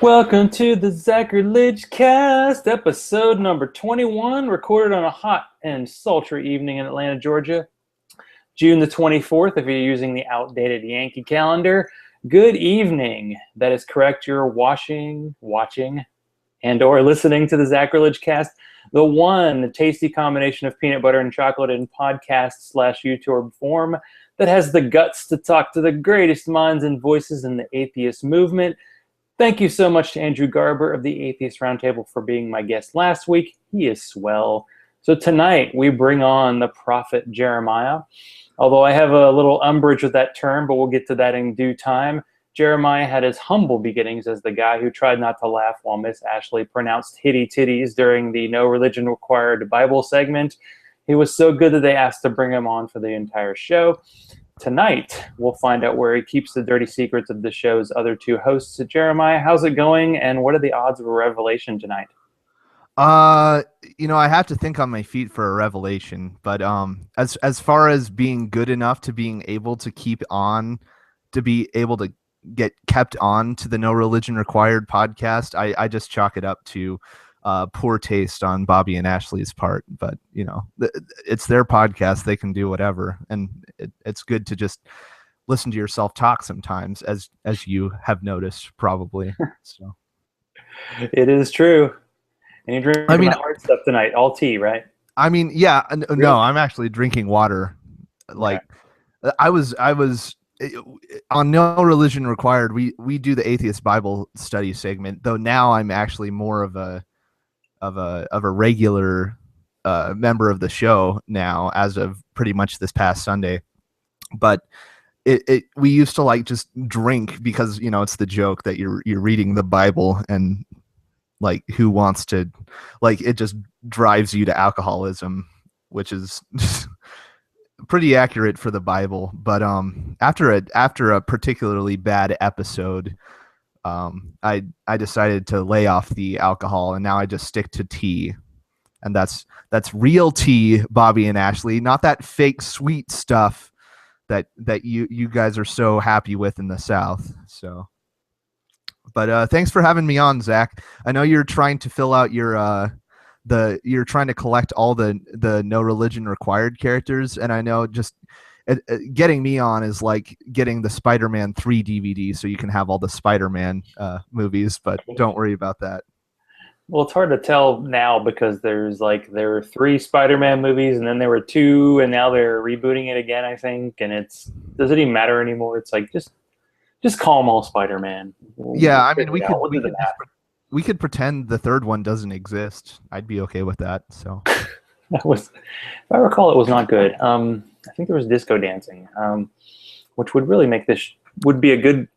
Welcome to the Zachrilege cast, episode number 21, recorded on a hot and sultry evening in Atlanta, Georgia. June the 24th, if you're using the outdated Yankee calendar. Good evening. That is correct. You're watching, and or listening to the Zachrilege cast, the one tasty combination of peanut butter and chocolate in podcast/YouTube form that has the guts to talk to the greatest minds and voices in the atheist movement. Thank you so much to Andrew Garber of the Atheist Roundtable for being my guest last week. He is swell. So tonight we bring on the prophet Jeremiah. Although I have a little umbrage with that term, but we'll get to that in due time. Jeremiah had his humble beginnings as the guy who tried not to laugh while Miss Ashley pronounced hitty titties during the No Religion Required Bible segment. He was so good that they asked to bring him on for the entire show. Tonight, we'll find out where he keeps the dirty secrets of the show's other two hosts. Jeremiah, how's it going, and what are the odds of a revelation tonight? I have to think on my feet for a revelation, but as far as being good enough to being able to be able to get kept on to the No Religion Required podcast, I just chalk it up to poor taste on Bobby and Ashley's part. But it's their podcast; they can do whatever, and it's good to just listen to yourself talk sometimes, as you have noticed probably. So it is true. And you're drinking the hard stuff tonight, all tea, right? I mean, yeah, no, I'm actually drinking water. Like, yeah. I was on No Religion Required. We do the Atheist Bible Study segment, though now I'm actually more of a regular member of the show now, as of pretty much this past Sunday. But we used to just drink because it's the joke that you're reading the Bible, and who wants to, it just drives you to alcoholism, which is pretty accurate for the Bible. But after a particularly bad episode, I decided to lay off the alcohol, and now I just stick to tea, and that's real tea, Bobby and Ashley, not that fake sweet stuff that you guys are so happy with in the South. So. But thanks for having me on, Zach. I know you're trying to fill out your you're trying to collect all the No Religion Required characters, and I know just getting me on is like getting the Spider-Man 3 DVD, so you can have all the Spider-Man movies. But don't worry about that. Well, it's hard to tell now because there were 3 Spider-Man movies, and then there were 2, and now they're rebooting it again, I think. And does it even matter anymore? It's like just call them all Spider-Man. Yeah, I mean, we could pretend the third one doesn't exist. I'd be okay with that. So if I recall, it was not good. I think there was disco dancing, which would really make this would be a good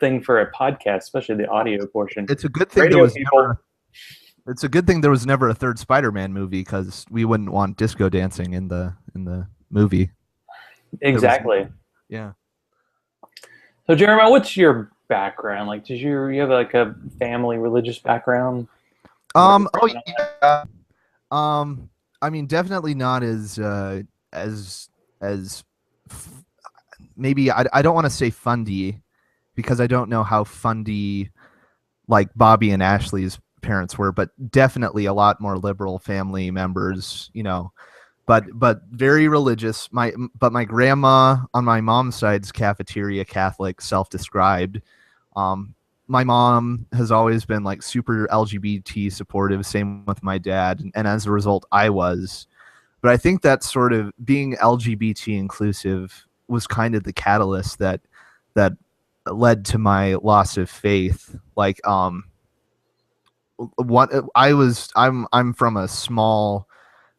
thing for a podcast, especially the audio portion. It's a good thing it's a good thing there was never a third Spider-Man movie, because we wouldn't want disco dancing in the movie. Exactly. Yeah. So, Jeremiah, what's your background? Did you have a family religious background? I mean, definitely not maybe I don't want to say fundy, because I don't know how fundy Bobby and Ashley's parents were, but definitely a lot more liberal family members, but very religious. My grandma on my mom's side's cafeteria Catholic, self-described. My mom has always been super LGBT supportive, same with my dad, and as a result I was. But I think that sort of being LGBT inclusive was kind of the catalyst that led to my loss of faith. I'm from a small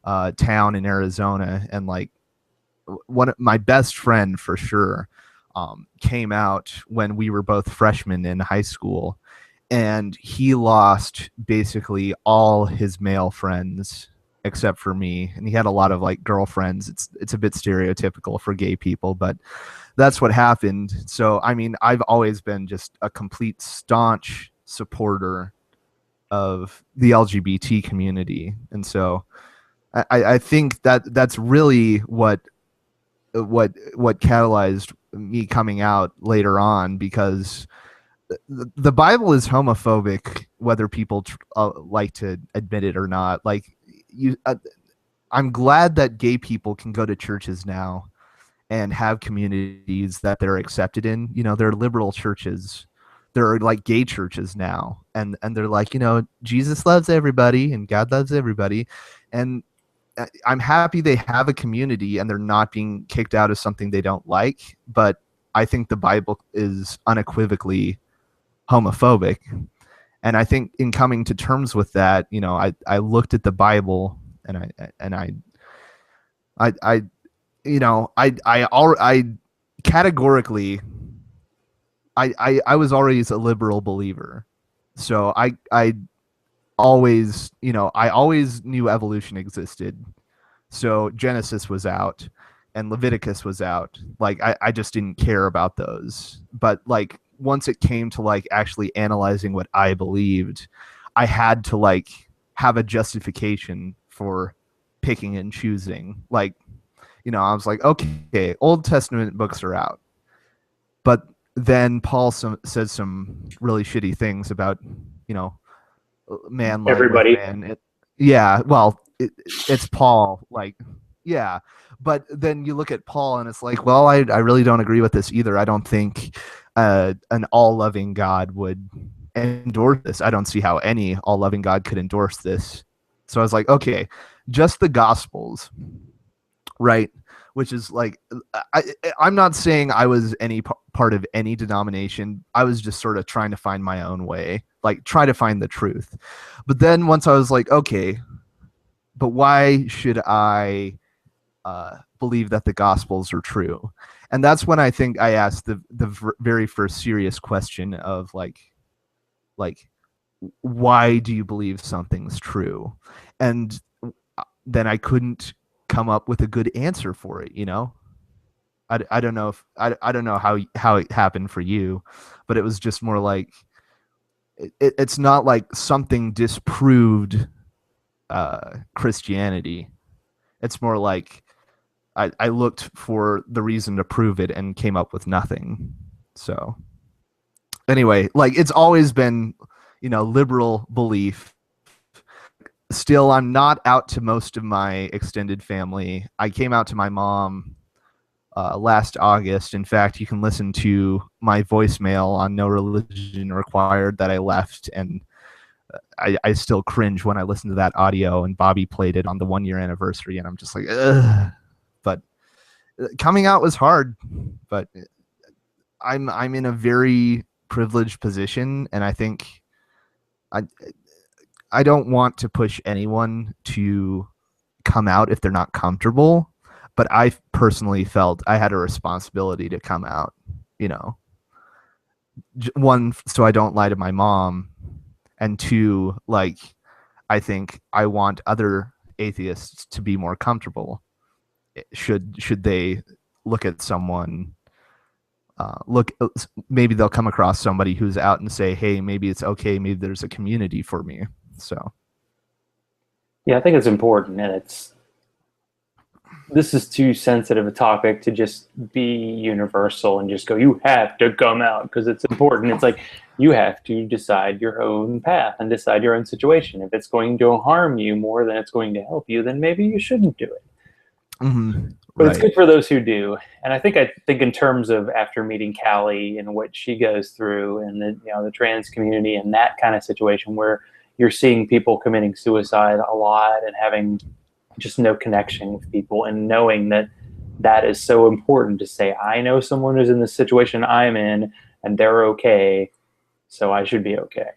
town in Arizona, and my best friend for sure came out when we were both freshmen in high school, and he lost basically all his male friends except for me, and he had a lot of girlfriends. It's a bit stereotypical for gay people, but that's what happened. So I mean, I've always been just a complete staunch supporter of the LGBT community, and so I think that's really what catalyzed me coming out later on, because the Bible is homophobic, whether people like to admit it or not. Like you, I'm glad that gay people can go to churches now and have communities that they're accepted in. You know, they're liberal churches. There are like gay churches now, and they're like, you know, Jesus loves everybody and God loves everybody, and I'm happy they have a community and they're not being kicked out of something they don't like. But I think the Bible is unequivocally homophobic, and I think in coming to terms with that, you know, I looked at the Bible and I you know, I categorically, I was always a liberal believer. So I always, you know, I always knew evolution existed. So Genesis was out and Leviticus was out. Like I just didn't care about those. But like once it came to like actually analyzing what I believed, I had to like have a justification for picking and choosing. Like, you know, I was like, okay, Old Testament books are out. But then Paul says some really shitty things about, you know, man lying with Everybody. man. Yeah, well, it's Paul. Like, yeah. But then you look at Paul and it's like, well, I really don't agree with this either. I don't think an all-loving God would endorse this. I don't see how any all-loving God could endorse this. So I was like, okay, just the Gospels, right? Which is like, I, I'm not saying I was any part of any denomination. I was just sort of trying to find my own way, like try to find the truth. But then once I was like, okay, but why should I believe that the Gospels are true? And that's when I think I asked the very first serious question of like why do you believe something's true? And then I couldn't come up with a good answer for it, you know? I don't know if I don't know how it happened for you, but it was just more like it's not like something disproved Christianity. It's more like I looked for the reason to prove it and came up with nothing. So anyway, like it's always been, you know, liberal belief. Still, I'm not out to most of my extended family. I came out to my mom last August. In fact, you can listen to my voicemail on No Religion Required that I left, and I still cringe when I listen to that audio. And Bobby played it on the 1 year anniversary, and I'm just like, ugh. But coming out was hard. But I'm in a very privileged position, and I think I I don't want to push anyone to come out if they're not comfortable, but I personally felt I had a responsibility to come out, you know. One, so I don't lie to my mom, and two, like I think I want other atheists to be more comfortable. Should they look at someone look maybe they'll come across somebody who's out and say, hey, maybe it's okay, maybe there's a community for me. So Yeah, I think it's important, and this is too sensitive a topic to just be universal and just go, you have to come out because it's important. It's like you have to decide your own path and decide your own situation. If it's going to harm you more than it's going to help you, then maybe you shouldn't do it. mm-hmm. But it's Right. good for those who do. And I think in terms of after meeting Callie and what she goes through and the trans community and that kind of situation where you're seeing people committing suicide a lot and having just no connection with people and knowing that that is so important to say, I know someone who's in the situation I'm in and they're okay, so I should be okay.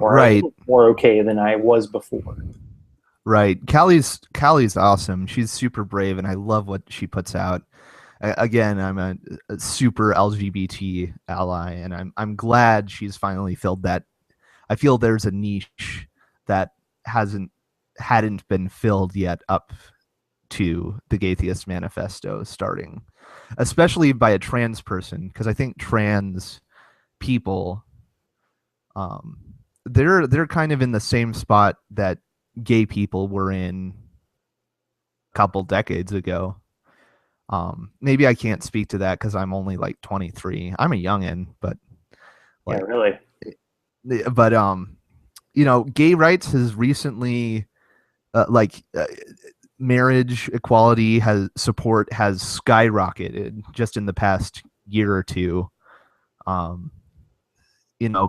Or a Right. little more okay than I was before. Right. Callie's awesome. She's super brave, and I love what she puts out. Again, I'm a super LGBT ally, and I'm glad she's finally filled that. I feel there's a niche that hadn't been filled yet up to the Gaytheist Manifesto starting, especially by a trans person, because I think trans people, um, they're kind of in the same spot that gay people were in a couple decades ago. Maybe I can't speak to that because I'm only like 23. I'm a youngin, but Yeah, Like, really. but gay rights has recently, marriage equality has skyrocketed just in the past year or two. Um,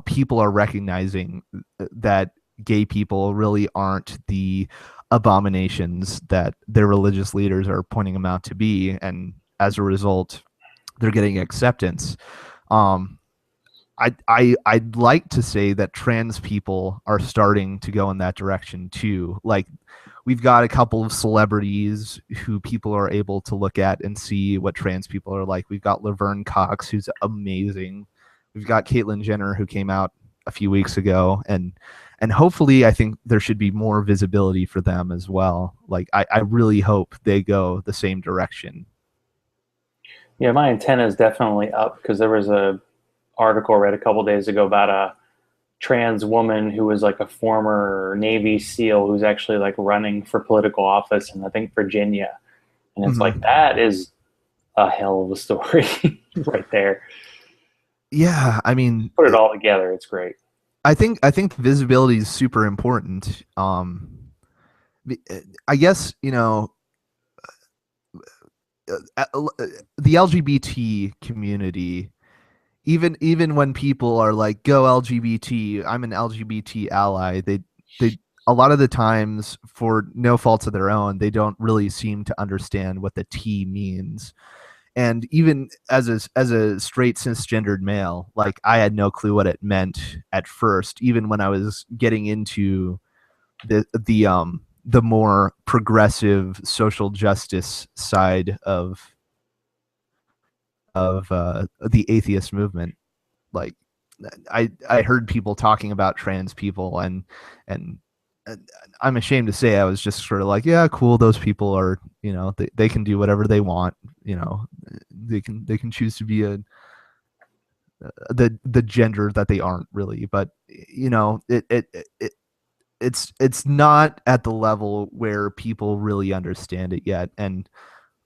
people are recognizing that gay people really aren't the abominations that their religious leaders are pointing them out to be, and as a result, they're getting acceptance. Um, I'd like to say that trans people are starting to go in that direction too. Like, we've got a couple of celebrities who people are able to look at and see what trans people are like. We've got Laverne Cox, who's amazing. We've got Caitlyn Jenner, who came out a few weeks ago, and hopefully I think there should be more visibility for them as well. Like, I really hope they go the same direction. Yeah, my antenna is definitely up because there was a article I read a couple days ago about a trans woman who was like a former Navy SEAL who's actually like running for political office in I think Virginia. And it's like Mm-hmm. that is a hell of a story right there. Yeah, I mean, Put it all together, it's great. I think visibility is super important. I guess the LGBT community, even when people are like, go LGBT, I'm an LGBT ally, they a lot of the times, for no faults of their own, they don't really seem to understand what the T means. And even as a straight cisgendered male, like, I had no clue what it meant at first, even when I was getting into the more progressive social justice side of the atheist movement. Like, I heard people talking about trans people, and I'm ashamed to say I was just sort of like, yeah, cool, those people are, they can do whatever they want, they can choose to be the gender that they aren't really. But it's not at the level where people really understand it yet. And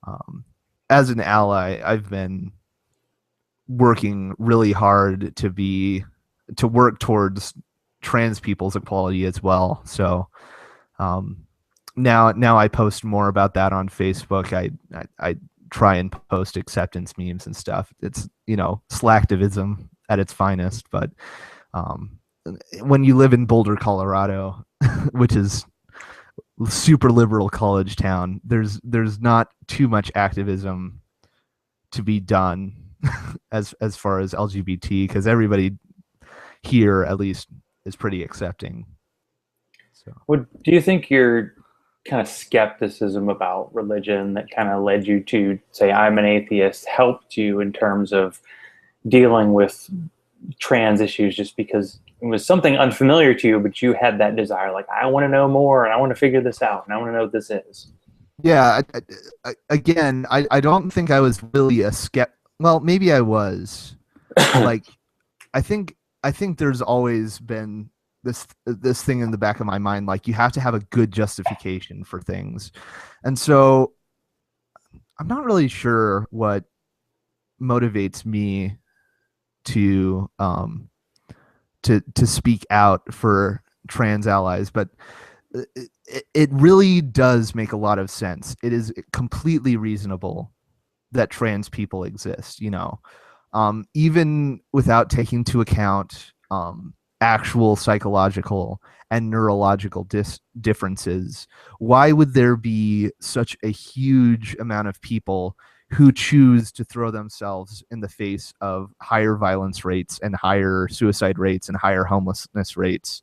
um, as an ally, I've been working really hard to work towards trans people's equality as well. So um, now I post more about that on Facebook. I try and post acceptance memes and stuff. It's slacktivism at its finest. But um, when you live in Boulder, Colorado, which is super liberal college town, there's not too much activism to be done as far as LGBT, because everybody here, at least, is pretty accepting. So Do you think your kind of skepticism about religion that kind of led you to say I'm an atheist helped you in terms of dealing with trans issues just because it was something unfamiliar to you, but you had that desire, like, I want to know more and I want to figure this out and I want to know what this is. yeah, again, I don't think I was really a skept. Well, maybe I was. Like, I think I think there's always been this thing in the back of my mind, like, you have to have a good justification for things. And so I'm not really sure what motivates me to to speak out for trans allies, but it really does make a lot of sense. It is completely reasonable that trans people exist, even without taking into account actual psychological and neurological differences. Why would there be such a huge amount of people who choose to throw themselves in the face of higher violence rates and higher suicide rates and higher homelessness rates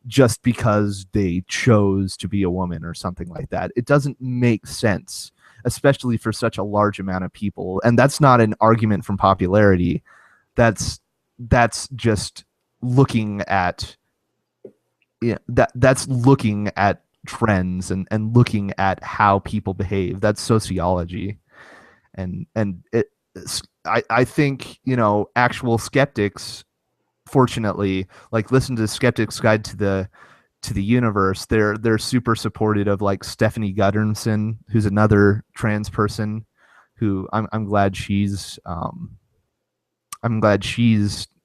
just because they chose to be a woman or something like that? It doesn't make sense, especially for such a large amount of people. And that's not an argument from popularity. That's just looking at that's looking at trends and looking at how people behave. That's sociology. And I think actual skeptics, fortunately, like, listen to Skeptic's Guide to the Universe. They're super supportive of, like, Stephanie Gutterson, who's another trans person who I'm glad she's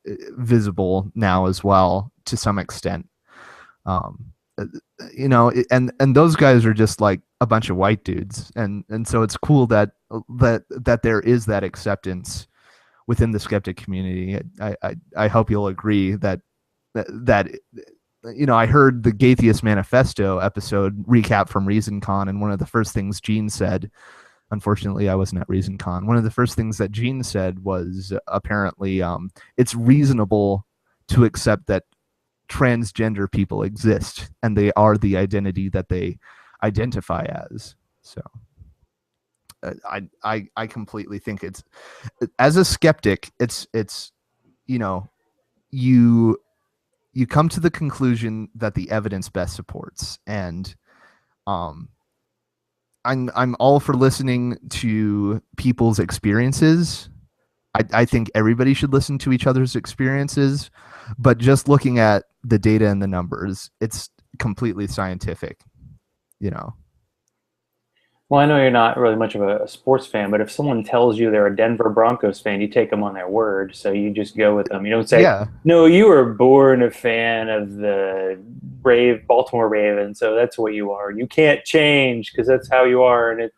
visible now as well to some extent. You know, and those guys are just like a bunch of white dudes, and so it's cool that there is that acceptance within the skeptic community. I hope you'll agree that you know, I heard the Gatheist Manifesto episode recap from ReasonCon, and one of the first things Gene said, unfortunately I wasn't at ReasonCon, one of the first things that Gene said was apparently it's reasonable to accept that transgender people exist and they are the identity that they identify as. So I completely think it's, as a skeptic, it's you know, you come to the conclusion that the evidence best supports, and I'm all for listening to people's experiences. I think everybody should listen to each other's experiences, but just looking at the data and the numbers, it's completely scientific, you know. Well, I know you're not really much of a sports fan, but if someone tells you they're a Denver Broncos fan, you take them on their word. So you just go with them. You don't say, Yeah. "No, you were born a fan of the Baltimore Ravens, so that's what you are. You can't change because that's how you are." And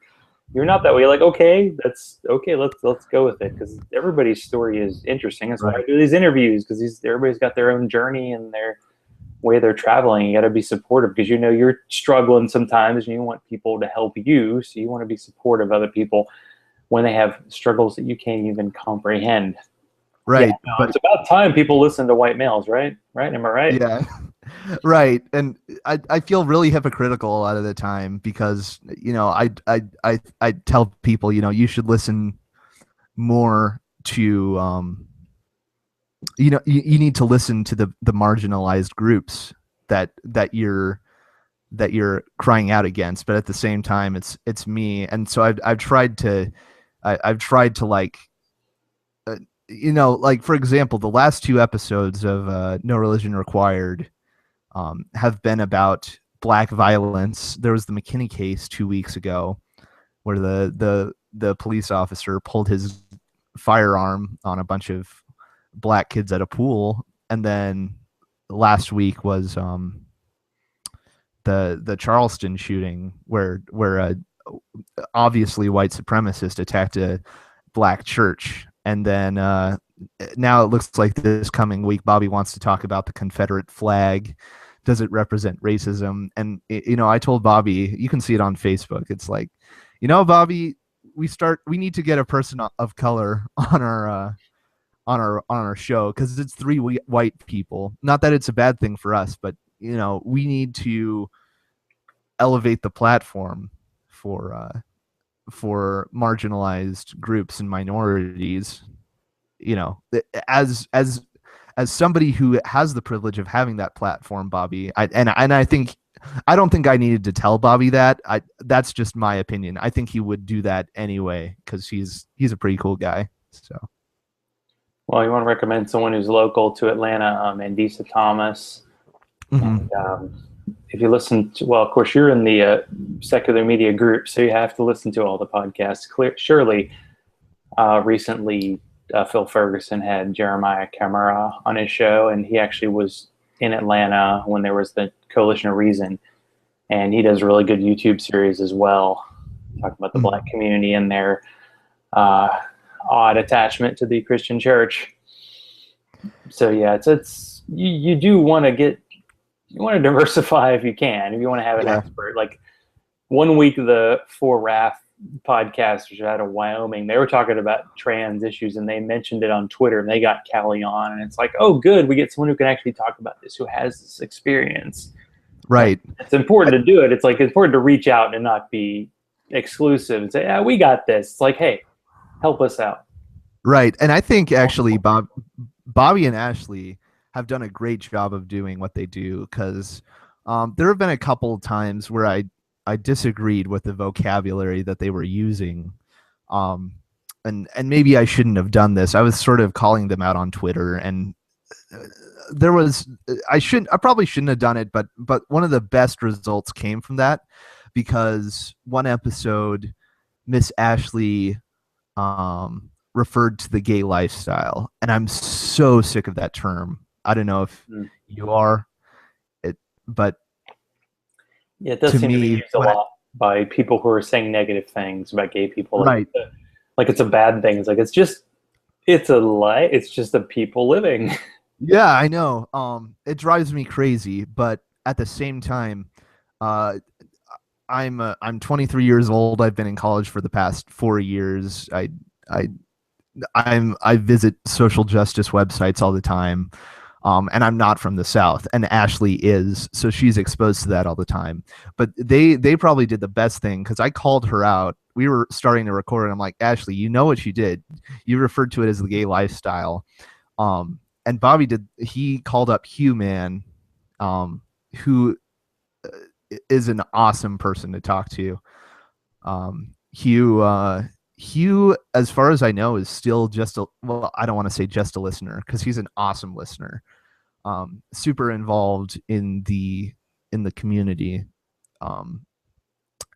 you're not that way. You're like, okay, that's okay. Let's go with it, because everybody's story is interesting. That's why I do these interviews, because everybody's got their own journey and their way they're traveling. You got to be supportive, because you know you're struggling sometimes and you want people to help you, so you want to be supportive of other people when they have struggles that you can't even comprehend. Right. Yeah, no, it's about time people listen to white males, right? Am I right? Yeah. Right. And I feel really hypocritical a lot of the time, because, you know, I tell people, you know, you should listen more to you know, you need to listen to the marginalized groups that you're crying out against, but at the same time it's me. And so I've tried to like you know, like, for example, the last two episodes of No Religion Required have been about black violence. There was the McKinney case 2 weeks ago where the police officer pulled his firearm on a bunch of black kids at a pool, and then last week was the Charleston shooting where a obviously white supremacist attacked a black church. And then now it looks like this coming week Bobby wants to talk about the Confederate flag. Does it represent racism? And you know, I told Bobby, you can see it on Facebook, it's like, you know, Bobby, we need to get a person of color on our show, because it's three white people. Not that it's a bad thing for us, but you know, we need to elevate the platform for marginalized groups and minorities. You know, as somebody who has the privilege of having that platform, Bobby, I don't think I needed to tell Bobby that. That's just my opinion. I think he would do that anyway, because he's a pretty cool guy. So. Well, you want to recommend someone who's local to Atlanta, Andisa Thomas. Mm-hmm. And if you listen to, well, of course, you're in the secular media group, so you have to listen to all the podcasts. Surely, recently, Phil Ferguson had Jeremiah Camara on his show, and he actually was in Atlanta when there was the Coalition of Reason, and he does a really good YouTube series as well, talking about the Black community and their odd attachment to the Christian church. So yeah, it's you do want to diversify if you can, if you want to have an expert. Like 1 week, the Four Wrath podcasters out of Wyoming, they were talking about trans issues, and they mentioned it on Twitter, and they got Callie on, and it's like, oh, good, we get someone who can actually talk about this, who has this experience. Right. It's important to do it. It's like, it's important to reach out and not be exclusive and say, yeah, we got this. It's like, hey, help us out. Right. And I think actually Bobby and Ashley have done a great job of doing what they do, because there have been a couple of times where I disagreed with the vocabulary that they were using. And maybe I shouldn't have done this. I was sort of calling them out on Twitter, and I probably shouldn't have done it, but one of the best results came from that, because one episode, Miss Ashley referred to the gay lifestyle, and I'm so sick of that term. I don't know if you are, but yeah, it does to seem to be me, used a lot by people who are saying negative things about gay people, like it's a bad thing. It's like it's a lie. It's just the people living. Yeah, I know. It drives me crazy, but at the same time, uh, I'm 23 years old. I've been in college for the past 4 years. I I visit social justice websites all the time. And I'm not from the South, and Ashley is, so she's exposed to that all the time. But they probably did the best thing, because I called her out. We were starting to record, and I'm like, Ashley, you know what you did? You referred to it as the gay lifestyle. And Bobby he called up Hugh Man, who is an awesome person to talk to. Hugh, as far as I know, is still I don't want to say just a listener, because he's an awesome listener. Super involved in the community.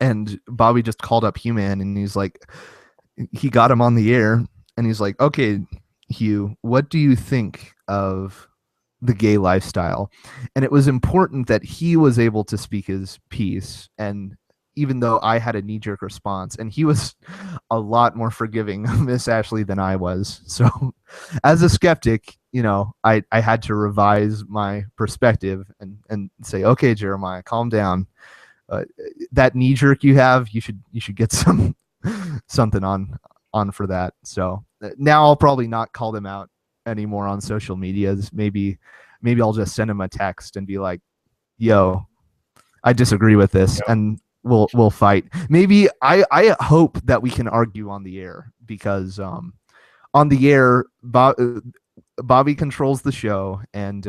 And Bobby just called up Hugh Man, and he got him on the air, and he's like, okay, Hugh, what do you think of the gay lifestyle? And it was important that he was able to speak his piece. And even though I had a knee-jerk response, and he was a lot more forgiving of Miss Ashley than I was. So as a skeptic, I had to revise my perspective and say, okay, Jeremiah, calm down. That knee-jerk you have, you should get something on for that. So now I'll probably not call them out anymore on social medias. Maybe I'll just send him a text and be like, yo, I disagree with this, and we'll fight. Maybe I hope that we can argue on the air, because on the air, Bobby controls the show, and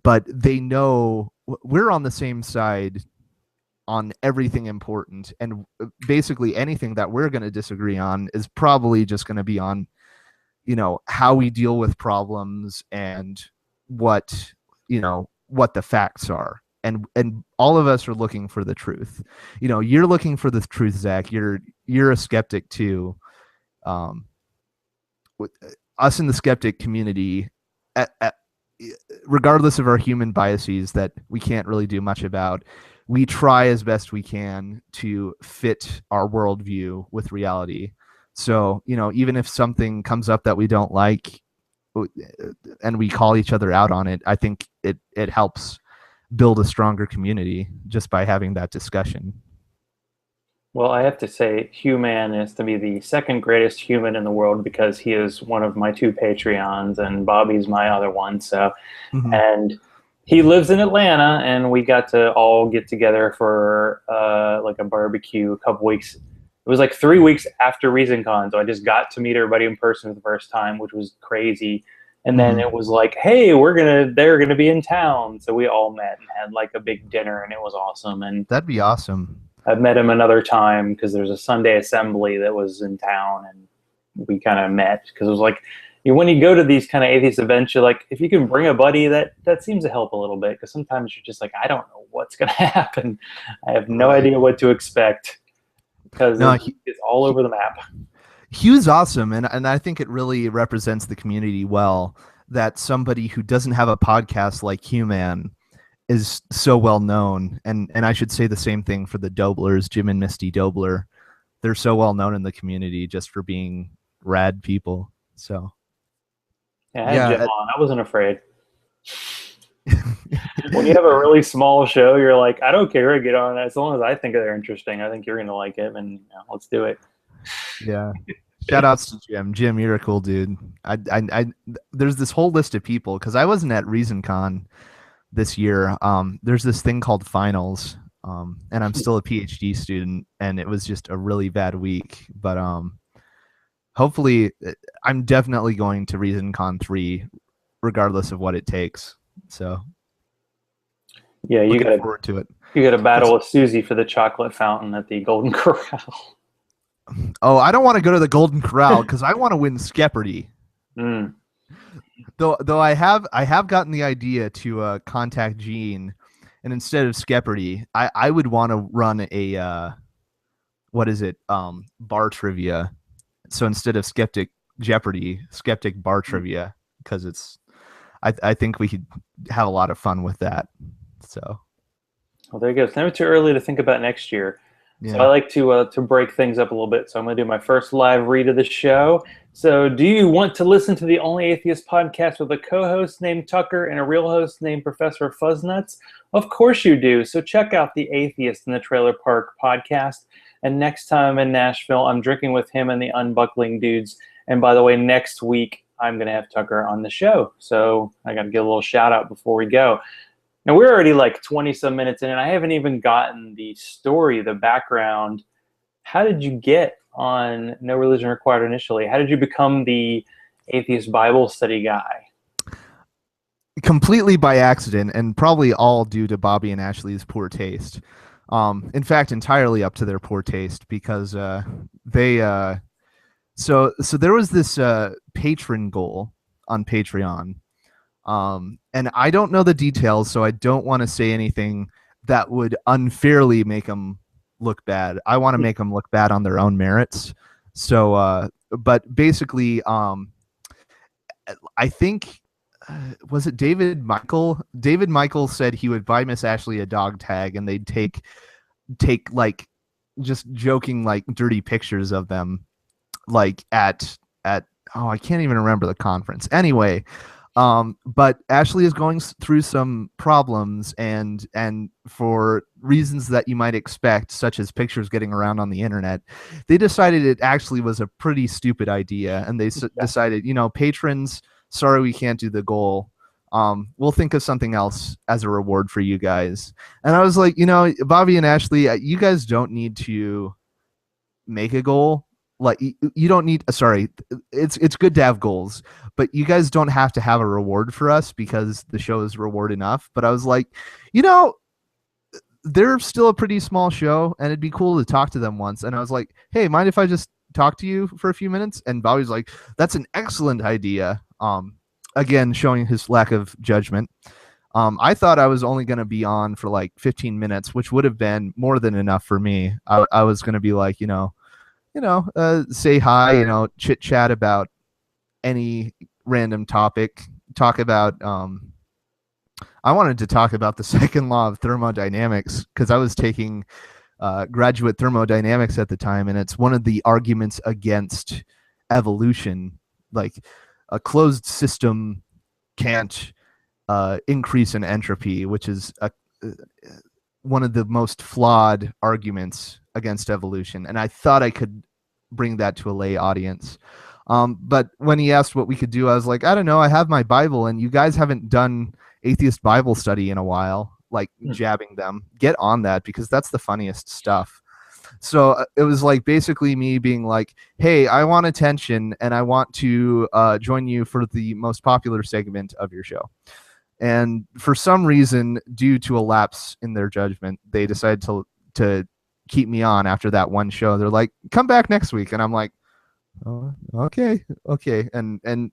but they know we're on the same side on everything important, and basically anything that we're going to disagree on is probably just going to be on how we deal with problems, and what the facts are. And all of us are looking for the truth. You're looking for the truth, Zach. You're a skeptic too. With us in the skeptic community, regardless of our human biases that we can't really do much about, we try as best we can to fit our worldview with reality. So, even if something comes up that we don't like, and we call each other out on it, I think it helps build a stronger community just by having that discussion. Well, I have to say, Hugh Man is to be the second greatest human in the world, because he is one of my 2 Patreons, and Bobby's my other one. So, and he lives in Atlanta, and we got to all get together for like a barbecue a couple weeks. It was like 3 weeks after ReasonCon, so I just got to meet everybody in person for the first time, which was crazy. And then it was like, hey, they're gonna be in town, so we all met and had like a big dinner, and it was awesome. And that'd be awesome. I've met him another time because there's a Sunday assembly that was in town, and we kind of met because it was like, when you go to these kind of atheist events, you're like, if you can bring a buddy, that seems to help a little bit, because sometimes you're just like, I don't know what's gonna happen. I have no idea what to expect, because it's all over the map. Hugh's awesome, and I think it really represents the community well, that somebody who doesn't have a podcast like Hugh Man is so well known. And I should say the same thing for the Doblers, Jim and Misty Dobler. They're so well known in the community just for being rad people. So yeah, I had Jim on. I wasn't afraid. When you have a really small show, you're like, I don't care, get on it. As long as I think they're interesting, I think you're gonna like it, and let's do it. Yeah. Shout outs to Jim. Jim, you're a cool dude. There's this whole list of people, because I wasn't at ReasonCon this year. There's this thing called finals, and I'm still a PhD student, and it was just a really bad week. But hopefully, I'm definitely going to ReasonCon 3, regardless of what it takes. So yeah, you got forward to it. You got to battle with Susie for the chocolate fountain at the Golden Corral. Oh, I don't want to go to the Golden Corral, because I want to win Skepperty. Though I have gotten the idea to contact Gene, and instead of Skepperty, I would want to run a bar trivia, So instead of Skeptic Jeopardy, Skeptic Bar Trivia, because it's I think we could have a lot of fun with that. So Well, there you go. It's never too early to think about next year. So I yeah. like to break things up a little bit. So I'm going to do my first live read of the show. So, do you want to listen to the Only Atheist podcast with a co-host named Tucker and a real host named Professor Fuzznuts? Of course you do. So check out the Atheist in the Trailer Park podcast. And next time I'm in Nashville, I'm drinking with him and the Unbuckling Dudes. And by the way, next week I'm going to have Tucker on the show. So I got to give a little shout out before we go. Now, we're already like 20 some minutes in, and I haven't even gotten the story, the background. How did you get on No Religion Required initially? How did you become the atheist Bible study guy? Completely by accident, and probably all due to Bobby and Ashley's poor taste. In fact, entirely up to their poor taste, because they so there was this patron goal on Patreon. And I don't know the details, so I don't want to say anything that would unfairly make them look bad. I want to make them look bad on their own merits. So, but basically, I think, was it David Michael? David Michael said he would buy Miss Ashley a dog tag, and they'd take like just joking like dirty pictures of them, like at oh, I can't even remember the conference. Anyway. But Ashley is going through some problems, and for reasons that you might expect, such as pictures getting around on the internet, they decided it actually was a pretty stupid idea, and they decided, patrons, sorry, we can't do the goal. We'll think of something else as a reward for you guys. And I was like, Bobby and Ashley, you guys don't need to make a goal. Like, you don't need, sorry, it's good to have goals, but you guys don't have to have a reward for us because the show is reward enough. But I was like, they're still a pretty small show, and it'd be cool to talk to them once. And I was like, hey, mind if I just talk to you for a few minutes? And Bobby's like, that's an excellent idea. Again, showing his lack of judgment. I thought I was only going to be on for like 15 minutes, which would have been more than enough for me. I was going to be like, say hi, chit chat about any random topic, talk about, I wanted to talk about the second law of thermodynamics because I was taking graduate thermodynamics at the time, and it's one of the arguments against evolution. Like, a closed system can't increase in entropy, which is one of the most flawed arguments against evolution. And I thought I could bring that to a lay audience. But when he asked what we could do, I was like, I don't know. I have my Bible, and you guys haven't done atheist Bible study in a while, like jabbing them. Get on that, because that's the funniest stuff. So it was like basically me being like, hey, I want attention, and I want to join you for the most popular segment of your show. And for some reason, due to a lapse in their judgment, they decided to keep me on after that one show. They're like, come back next week. And I'm like, oh, okay. And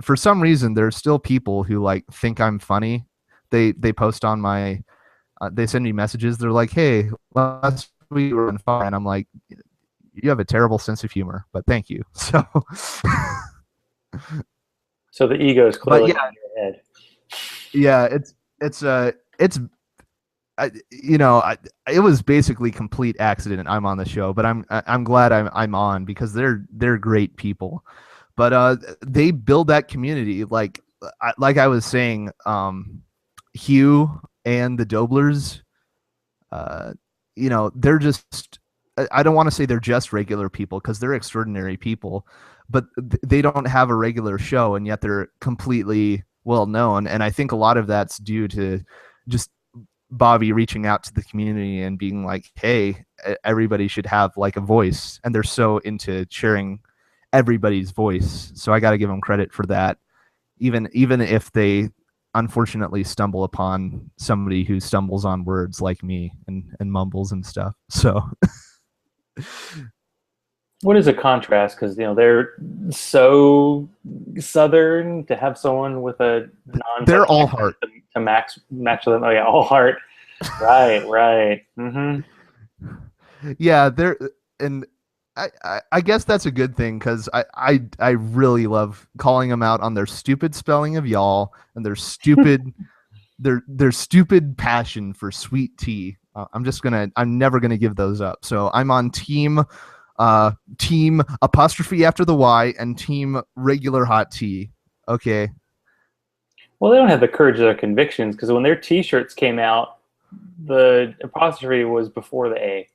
for some reason, there's still people who like think I'm funny. They post on my, they send me messages. They're like, hey, last week we were on fire. And I'm like, you have a terrible sense of humor, but thank you. So, so the ego is clearly in your head. Yeah, it was basically complete accident. I'm on the show, but I'm glad I'm on, because they're great people. But they build that community, like I was saying, Hugh and the Doblers, they're just, I don't want to say they're just regular people, because they're extraordinary people, but they don't have a regular show, and yet they're completely well known. And I think a lot of that's due to just Bobby reaching out to the community and being like, hey, everybody should have like a voice, and they're so into sharing everybody's voice. So I got to give them credit for that, even if they unfortunately stumble upon somebody who stumbles on words like me and mumbles and stuff. So what is a contrast? Because they're so southern, to have someone with a they're all heart to match them. Oh yeah, all heart. Right. Mm-hmm. Yeah, they're, and I guess that's a good thing because I really love calling them out on their stupid spelling of y'all and their stupid passion for sweet tea. I'm never gonna give those up. So I'm on team apostrophe after the Y and team regular hot tea. Okay. Well, they don't have the courage of their convictions because when their T-shirts came out, the apostrophe was before the A.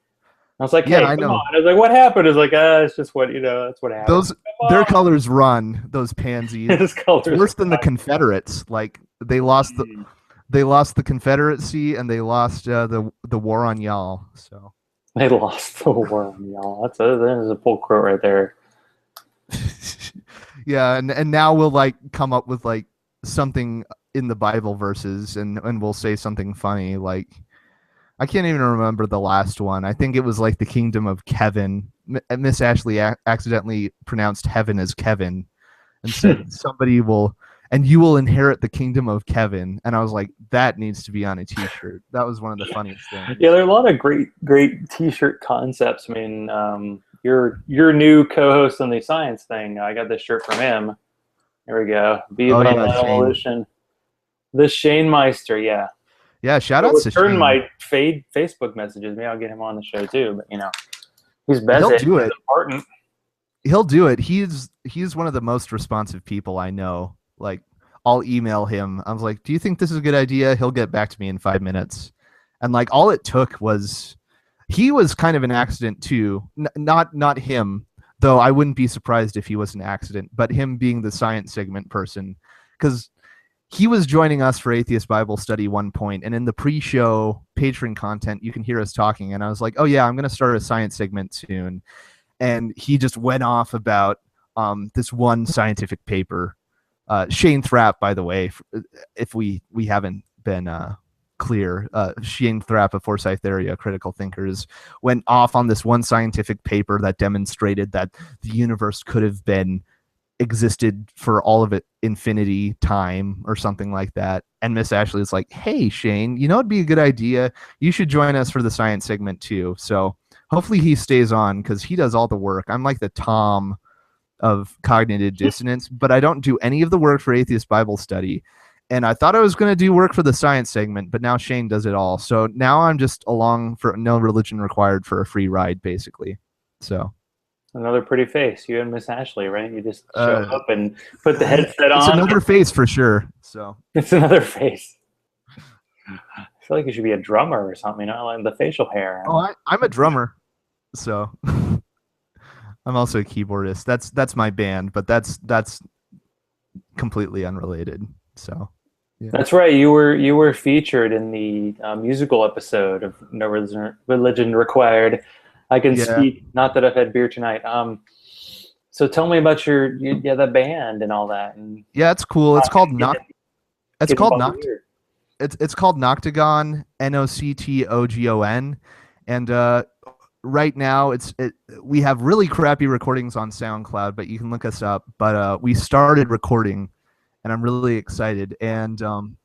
I was like, Yeah, hey, I come know. on. I was like, what happened? It's like, it's just what, that's what happened. Those Come their on. colors run, those pansies. His It's colors. worse than the Confederates. Like they lost the Confederacy and they lost the war on y'all. So They lost the war on y'all. That is a pull quote right there. yeah, and now we'll like come up with like something in the Bible verses and we'll say something funny like I can't even remember the last one. I think it was like the kingdom of Kevin. Miss Ashley accidentally pronounced heaven as Kevin and said somebody will and you will inherit the kingdom of Kevin. And I was like, that needs to be on a T-shirt. That was one of the funniest things. Yeah, there are a lot of great T-shirt concepts. I mean, your new co-host on the science thing. I got this shirt from him. There we go. Be Oh the yeah, Shane. evolution. The Shane Meister. Yeah. Yeah, shout He'll outs to return Shane. my Facebook messages. Maybe I'll get him on the show too. But he's busy. He'll do He's it. important. He'll do it. He's one of the most responsive people I know. Like I'll email him. I was like, "Do you think this is a good idea?" He'll get back to me in 5 minutes. And like all it took was he was kind of an accident too. Not him, though I wouldn't be surprised if he was an accident, but him being the science segment person cuz he was joining us for Atheist Bible Study one point, and in the pre-show Patreon content, you can hear us talking. And I was like, "Oh yeah, I'm going to start a science segment soon." And he just went off about this one scientific paper. Shane Thrapp, by the way, if we haven't been clear, Shane Thrapp of Forsyth Area Critical Thinkers went off on this one scientific paper that demonstrated that the universe could have been existed for all of it infinity time or something like that. And Miss Ashley is like, hey Shane, it'd be a good idea, you should join us for the science segment too. So hopefully he stays on because he does all the work. I'm like the Tom of cognitive dissonance, but I don't do any of the work for Atheist Bible Study. And I thought I was going to do work for the science segment, but now Shane does it all. So now I'm just along for no religion required for a free ride, basically. So Another pretty face. You and Miss Ashley, right? You just show up and put the headset on. It's another face for sure. So it's another face. I feel like you should be a drummer or something, like the facial hair. Oh, I'm a drummer, so I'm also a keyboardist. That's my band, but that's completely unrelated. So yeah. That's right. You were featured in the musical episode of No Religion Required. I can speak. Not that I've had beer tonight. So tell me about the band and all that. And yeah, it's cool. It's called It's called Noctagon, Noctogon, and right now we have really crappy recordings on SoundCloud, but you can look us up. But we started recording, and I'm really excited. And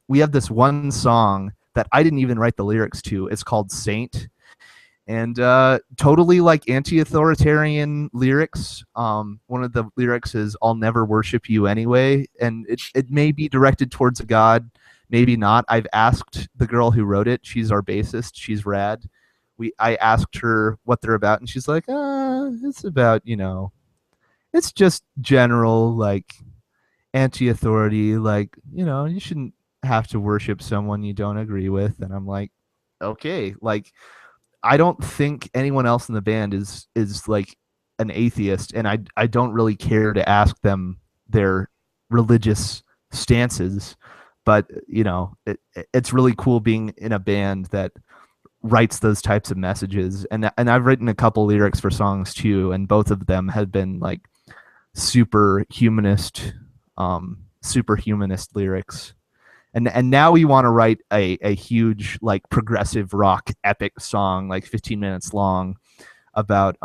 we have this one song that I didn't even write the lyrics to. It's called Saint. And totally like anti-authoritarian lyrics. One of the lyrics is "I'll never worship you anyway," and it may be directed towards a god, maybe not. I've asked the girl who wrote it. She's our bassist. She's rad. I asked her what they're about, and she's like, "It's about it's just general like anti-authority, like you shouldn't have to worship someone you don't agree with." And I'm like, okay, like. I don't think anyone else in the band is like an atheist, and I don't really care to ask them their religious stances, but it's really cool being in a band that writes those types of messages, and I've written a couple lyrics for songs too, and both of them have been like super humanist lyrics. And now we want to write a huge like progressive rock epic song, like 15 minutes long, about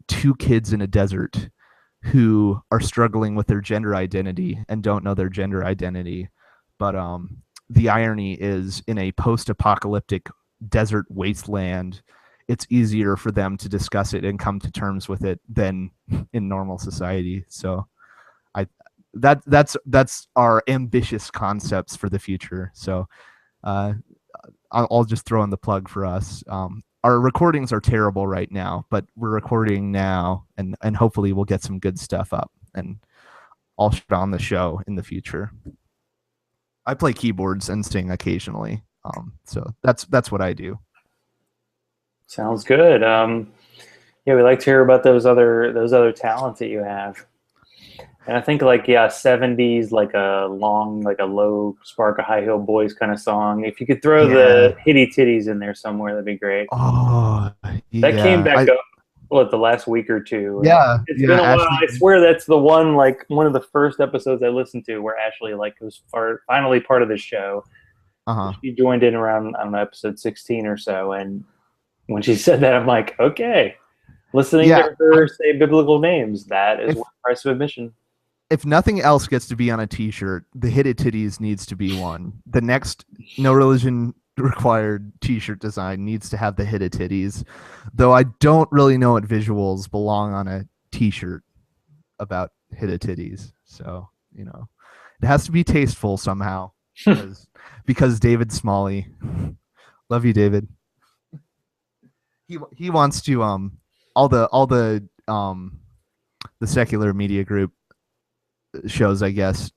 two kids in a desert who are struggling with their gender identity and don't know their gender identity. But the irony is, in a post-apocalyptic desert wasteland, it's easier for them to discuss it and come to terms with it than in normal society. So I that's our ambitious concepts for the future. So I'll just throw in the plug for us. Our recordings are terrible right now, but we're recording now, and hopefully we'll get some good stuff up, and I'll shit on the show in the future. I play keyboards and sing occasionally, so that's what I do. Sounds good. Yeah, we like to hear about those other talents that you have. And I think 70s, like a low spark of high heel boys kind of song. If you could throw the hitty titties in there somewhere, that'd be great. Oh, yeah. That came back up the last week or two. Yeah, it's been a while. I swear that's the one of the first episodes I listened to where Ashley was finally part of the show. She joined in around, I don't know, episode 16 or so, and when she said that, I'm like, okay, listening to her say biblical names, that is worth the price of admission. If nothing else gets to be on a t-shirt, the hitted titties needs to be one. The next No Religion Required t-shirt design needs to have the hitted titties, though I don't really know what visuals belong on a t-shirt about hitted titties. So, it has to be tasteful somehow because David Smalley, love you, David. He wants to all the secular media group shows, I guess,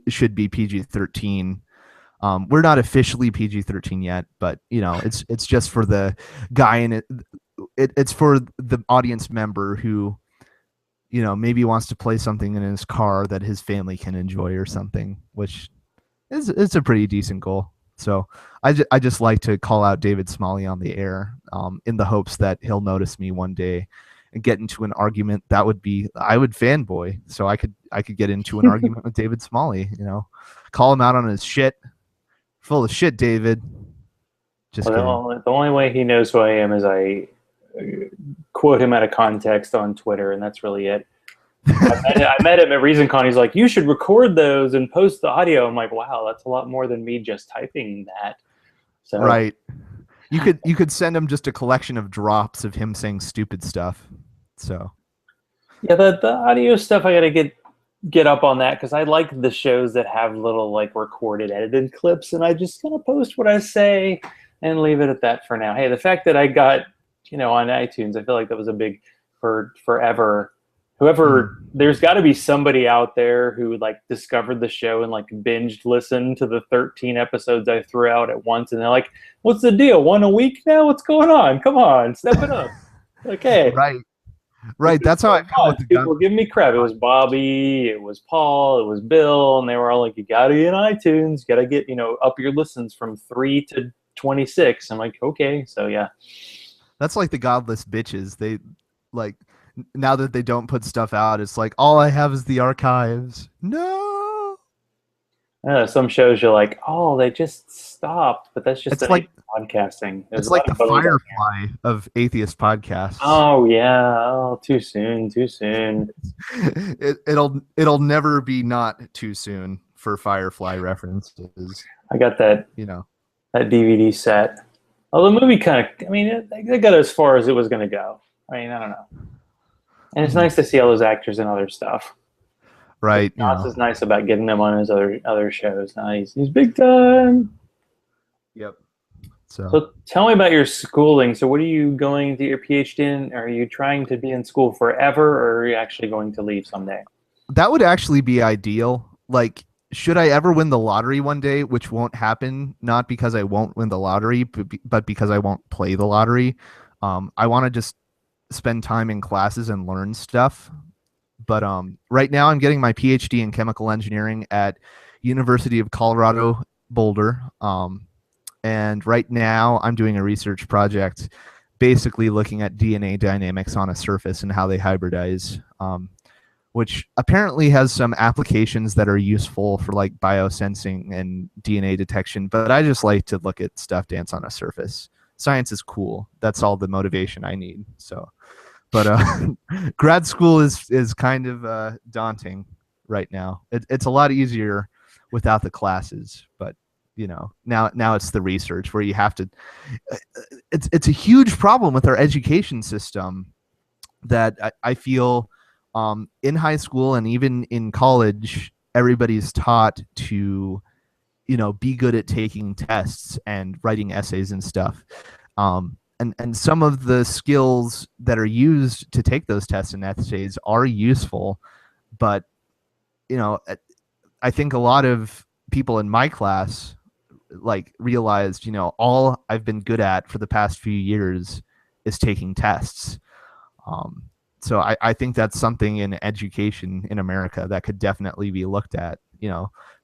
should be PG-13. We're not officially PG-13 yet, but it's just for the guy in it. It's for the audience member who maybe wants to play something in his car that his family can enjoy or something, which is a pretty decent goal. So I just like to call out David Smalley on the air in the hopes that he'll notice me one day and get into an argument. I would fanboy, so I could get into an argument with David Smalley, call him out on his shit. Full of shit, David. Just kidding. The only way he knows who I am is I quote him out of context on Twitter, and that's really it. I met him at ReasonCon. He's like, you should record those and post the audio. I'm like, wow, that's a lot more than me just typing that. So right. You could send him just a collection of drops of him saying stupid stuff. So yeah, the audio stuff I gotta get up on that, because I like the shows that have little recorded edited clips, and I just gonna post what I say and leave it at that for now. Hey, the fact that I got on iTunes, I feel like that was a big for forever. Whoever, there's got to be somebody out there who discovered the show and binged listened to the 13 episodes I threw out at once, and they're like, what's the deal, one a week now? What's going on? Come on, step it up. Okay. Right, that's how I feel with the people were giving me crap. It was Bobby, it was Paul, it was Bill, and they were all like, you gotta get iTunes, you gotta get up your listens from 3 to 26. I'm like, okay, so yeah. That's like the godless bitches. They now that they don't put stuff out, it's like, all I have is the archives. No. Some shows you're like, oh, they just stopped, but that's just podcasting. It's like the Firefly of atheist podcasts. Oh yeah. Oh, too soon. It'll never be not too soon for Firefly references. I got that. That DVD set. Oh, the movie they got as far as it was going to go. I don't know. And it's nice to see all those actors in other stuff. Right. Knott's is nice about getting them on his other shows. Now he's big time. Yep. So tell me about your schooling. So what are you going to get your PhD in? Are you trying to be in school forever, or are you actually going to leave someday? That would actually be ideal. Should I ever win the lottery one day, which won't happen, not because I won't win the lottery, but because I won't play the lottery, I want to just spend time in classes and learn stuff. But right now I'm getting my PhD in chemical engineering at University of Colorado Boulder. And right now I'm doing a research project basically looking at DNA dynamics on a surface and how they hybridize, which apparently has some applications that are useful for biosensing and DNA detection. But I just like to look at stuff dance on a surface. Science is cool. That's all the motivation I need. So, but grad school is kind of daunting right now. It's a lot easier without the classes, but Now it's the research where you have to. It's a huge problem with our education system that I feel in high school and even in college, everybody's taught to, be good at taking tests and writing essays and stuff. And some of the skills that are used to take those tests and essays are useful, but I think a lot of people in my class realized, all I've been good at for the past few years is taking tests. So I think that's something in education in America that could definitely be looked at.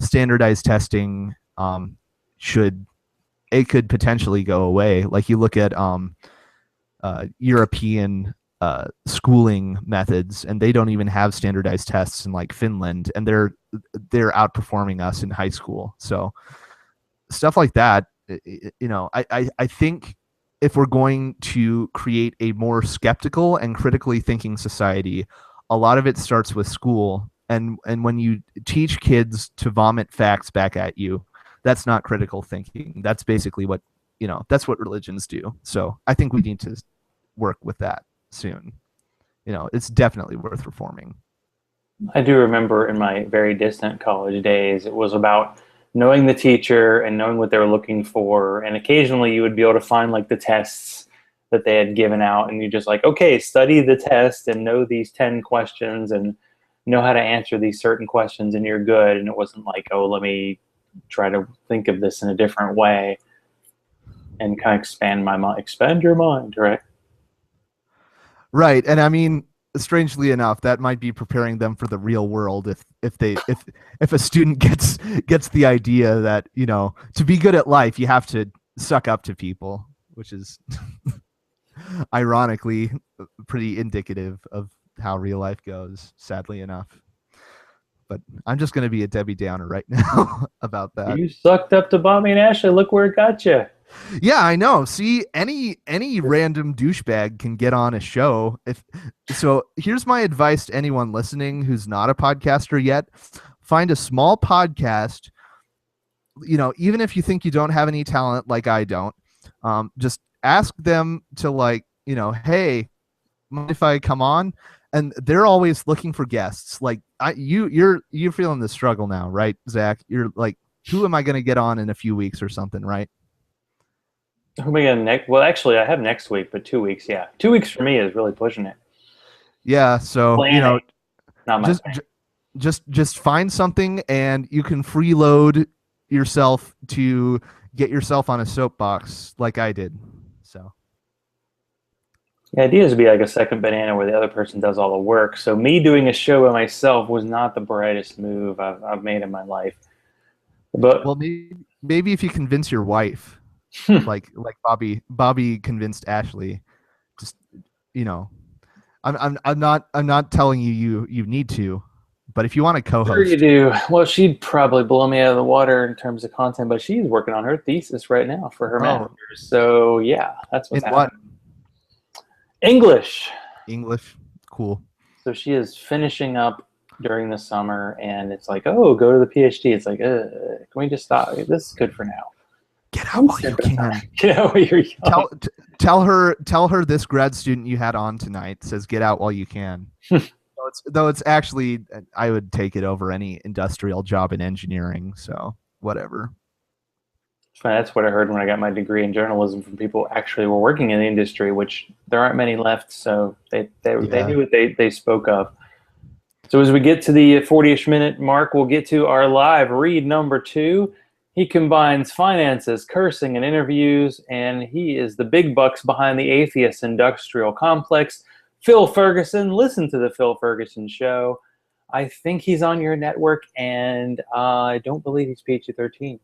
Standardized testing could potentially go away. Like you look at European schooling methods, and they don't even have standardized tests in like Finland, and they're outperforming us in high school. So stuff like that, I think if we're going to create a more skeptical and critically thinking society, a lot of it starts with school. And when you teach kids to vomit facts back at you, that's not critical thinking. That's basically what, that's what religions do. So I think we need to work with that soon. It's definitely worth reforming. I do remember in my very distant college days, it was about knowing the teacher and knowing what they were looking for. And occasionally you would be able to find like the tests that they had given out, and you just like, okay, study the test and know these 10 questions and know how to answer these certain questions and you're good. And it wasn't like, oh, let me try to think of this in a different way and kind of expand my mind, expand your mind, right? Right. And I mean, strangely enough, that might be preparing them for the real world if a student gets the idea that, to be good at life, you have to suck up to people, which is ironically pretty indicative of how real life goes, sadly enough. But I'm just going to be a Debbie Downer right now about that. You sucked up to Bobby and Ashley. Look where it got you. Yeah, I know. See, any random douchebag can get on a show. So here's my advice to anyone listening who's not a podcaster yet. Find a small podcast, even if you think you don't have any talent like I don't. Just ask them to hey, mind if I come on? And they're always looking for guests. Like you're feeling the struggle now, right, Zach? You're like, who am I going to get on in a few weeks or something, right? Who am I going next? Well, actually, I have next week, but 2 weeks, yeah. 2 weeks for me is really pushing it. Yeah, so Planning. Not my just find something, and you can freeload yourself to get yourself on a soapbox like I did. So the idea is to be like a second banana where the other person does all the work. So me doing a show by myself was not the brightest move I've made in my life. But well, maybe if you convince your wife, like Bobby convinced Ashley, just I'm not telling you need to, but if you want to co-host, sure you do. Well, she'd probably blow me out of the water in terms of content, but she's working on her thesis right now for her master's. So yeah, that's what's happening. English, cool. So she is finishing up during the summer, and it's like, oh, go to the PhD. It's like, can we just stop? This is good for now. Get out while you can. Get out while you're young. Tell her this grad student you had on tonight says get out while you can. Though it's actually, I would take it over any industrial job in engineering. So whatever. That's what I heard when I got my degree in journalism from people who actually were working in the industry, which there aren't many left. So they knew what they spoke of. So as we get to the 40-ish minute mark, we'll get to our live read number 2. He combines finances, cursing, and interviews, and he is the big bucks behind the atheist industrial complex. Phil Ferguson. Listen to the Phil Ferguson Show. I think he's on your network, and I don't believe he's PG-13.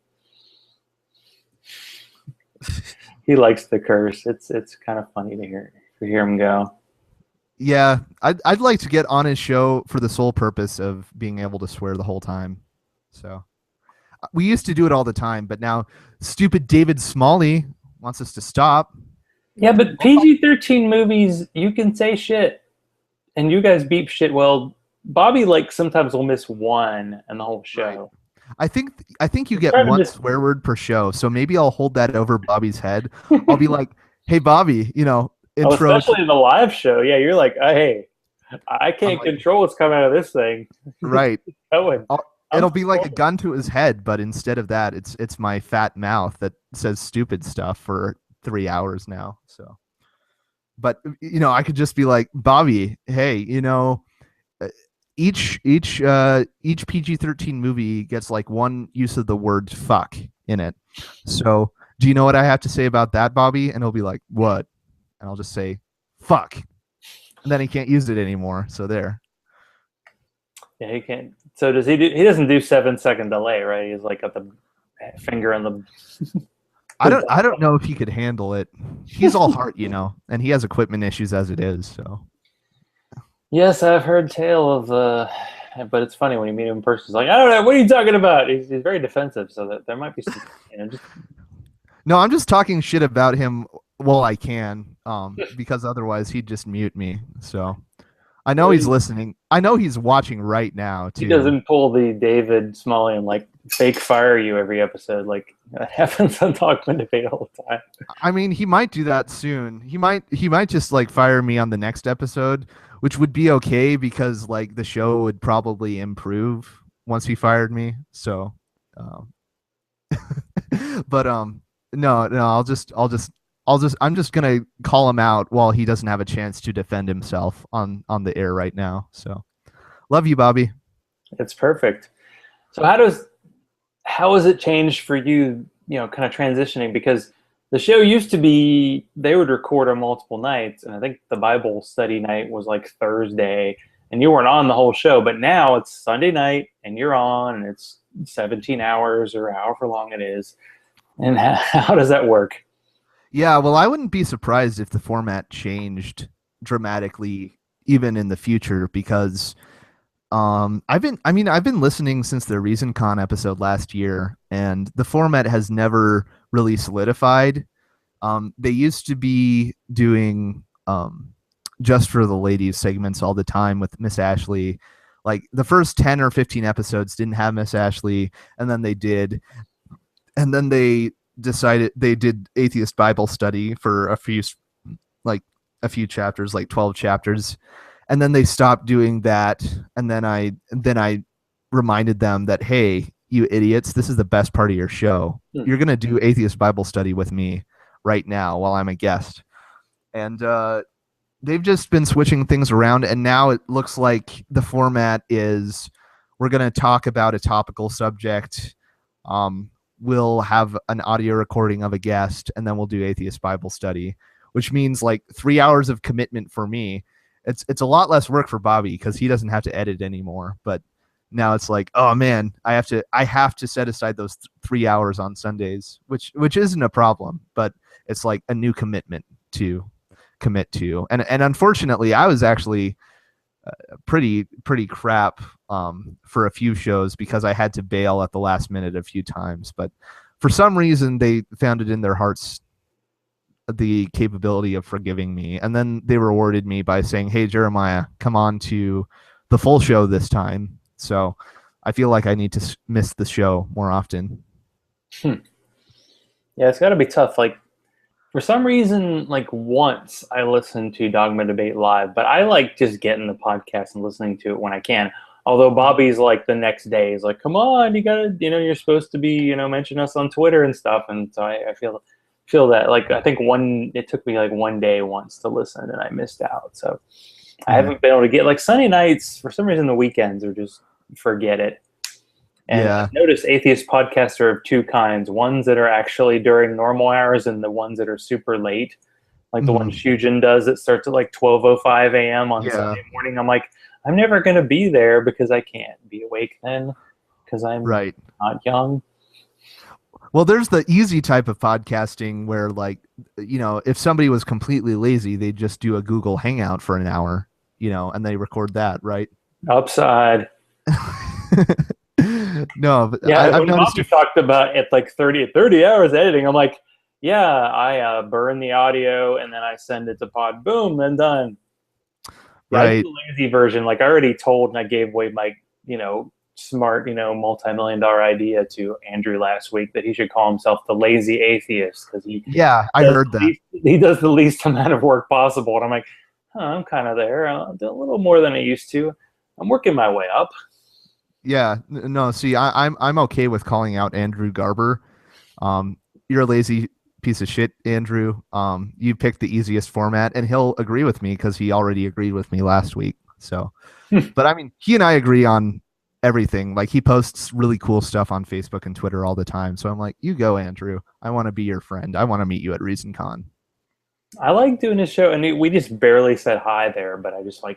He likes the curse. It's kind of funny to hear him go. Yeah, I'd like to get on his show for the sole purpose of being able to swear the whole time. So we used to do it all the time, but now stupid David Smalley wants us to stop. Yeah, but PG-13 movies, you can say shit, and you guys beep shit. Well, Bobby sometimes will miss one in the whole show. Right. I think you get Trying to one just, swear word per show, so maybe I'll hold that over Bobby's head. I'll be like, "Hey, Bobby, oh, intro." especially in the live show. Yeah, you're like, oh, hey, I I'm can't like, control what's coming out of this thing. right. Going. I'm It'll be like a gun to his head, but instead of that, it's my fat mouth that says stupid stuff for 3 hours now. So, but I could just be like, Bobby, hey, uh, each PG-13 movie gets like one use of the word fuck in it. So, do you know what I have to say about that, Bobby? And he'll be like, what? And I'll just say, fuck. And then he can't use it anymore. So there. Yeah, he can't. So does he do? He doesn't do 7 second delay, right? He's like got the finger on the. I don't know if he could handle it. He's all heart, and he has equipment issues as it is. So Yes, I've heard tale of. But it's funny when you meet him in person. He's like, I don't know, what are you talking about? He's very defensive, so that there might be some, just. no, I'm just talking shit about him while I can, because otherwise he'd just mute me. So I know he's listening. I know he's watching right now He too. doesn't pull the David Smalley and like fake fire you every episode. Like that happens on Dogman Debate all the time. I mean, he might do that soon. He might just like fire me on the next episode, which would be okay because like the show would probably improve once he fired me. So, um, but no, I'm just gonna call him out while he doesn't have a chance to defend himself on the air right now. So, love you, Bobby. It's perfect. So how has it changed for you? Kind of transitioning because the show used to be they would record on multiple nights, and I think the Bible study night was like Thursday, and you weren't on the whole show. But now it's Sunday night, and you're on, and it's 17 hours or however long it is. And how does that work? Yeah, well, I wouldn't be surprised if the format changed dramatically even in the future because I've been listening since the ReasonCon episode last year, and the format has never really solidified. They used to be doing just for the ladies segments all the time with Miss Ashley. Like the first 10 or 15 episodes didn't have Miss Ashley, and then they did. And then they decided they did atheist Bible study for a few chapters, like 12 chapters, and then they stopped doing that. And then I reminded them that, hey, you idiots, this is the best part of your show. You're gonna do atheist Bible study with me right now while I'm a guest. And they've just been switching things around, and now it looks like the format is we're gonna talk about a topical subject. We'll have an audio recording of a guest, and then we'll do atheist Bible study, which means like 3 hours of commitment for me. It's a lot less work for Bobby because he doesn't have to edit anymore. But now it's like, oh man, I have to set aside those 3 hours on Sundays, which isn't a problem, but it's like a new commitment to commit to. And unfortunately, I was actually pretty crap for a few shows because I had to bail at the last minute a few times. But for some reason, they found it in their hearts the capability of forgiving me, and then they rewarded me by saying, hey, Jeremiah, come on to the full show this time. So I feel like I need to miss the show more often. Yeah, it's got to be tough. Like for some reason, like once I listened to Dogma Debate live, but I like just getting the podcast and listening to it when I can. Although Bobby's like the next day, he's like, come on, you gotta, you're supposed to be, mention us on Twitter and stuff. And so I feel that, like, I think it took me like one day once to listen and I missed out. So I haven't been able to get, like, Sunday nights, for some reason the weekends are just, forget it. And I've noticed atheist podcasts are of two kinds: ones that are actually during normal hours and the ones that are super late, like the one Shujin does that starts at like 12:05 a.m. on Sunday morning. I'm like, I'm never going to be there because I can't be awake then because I'm not young. Well, there's the easy type of podcasting where, like, if somebody was completely lazy, they'd just do a Google Hangout for an hour, and they record that, right? Upside. No, but yeah, I've when noticed Bobby talked about at like 30 hours editing, I'm like, yeah, I burn the audio and then I send it to Pod. Boom, then done. Yeah, I did the lazy version. Like I already told and I gave away my, smart, multi-million-dollar idea to Andrew last week that he should call himself the lazy atheist because I heard that. he does the least amount of work possible. And I'm like, I'm kind of there. I'll do a little more than I used to. I'm working my way up. Yeah, no, see, I'm okay with calling out Andrew Garber. You're a lazy piece of shit, Andrew. You picked the easiest format, and he'll agree with me because he already agreed with me last week. So, but I mean, he and I agree on everything. Like, he posts really cool stuff on Facebook and Twitter all the time. So I'm like, you go, Andrew. I want to be your friend. I want to meet you at ReasonCon. I like doing his show, and we just barely said hi there, but I just I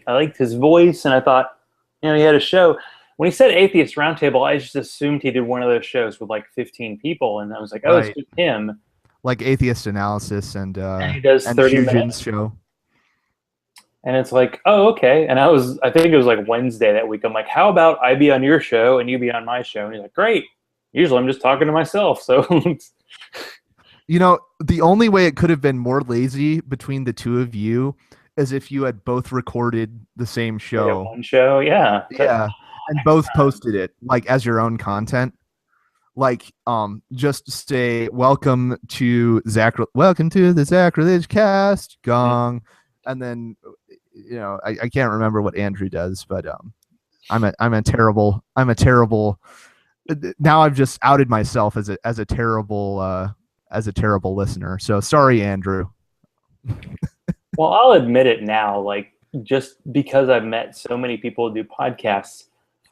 liked his voice, and I thought, he had a show. When he said Atheist Roundtable, I just assumed he did one of those shows with like 15 people, and I was like, oh, right. It's just him. Like Atheist Analysis and he does 30 minutes show. And it's like, oh, okay. And I think it was like Wednesday that week. I'm like, how about I be on your show and you be on my show? And he's like, great. Usually I'm just talking to myself. So, the only way it could have been more lazy between the two of you is if you had both recorded the same show. One show, yeah. Yeah. And both posted it like as your own content. Like, just say welcome to the Zachrilege cast, gong. And then, I can't remember what Andrew does, but I'm a terrible now I've just outed myself as a terrible listener. So sorry, Andrew. Well, I'll admit it now, like, just because I've met so many people who do podcasts,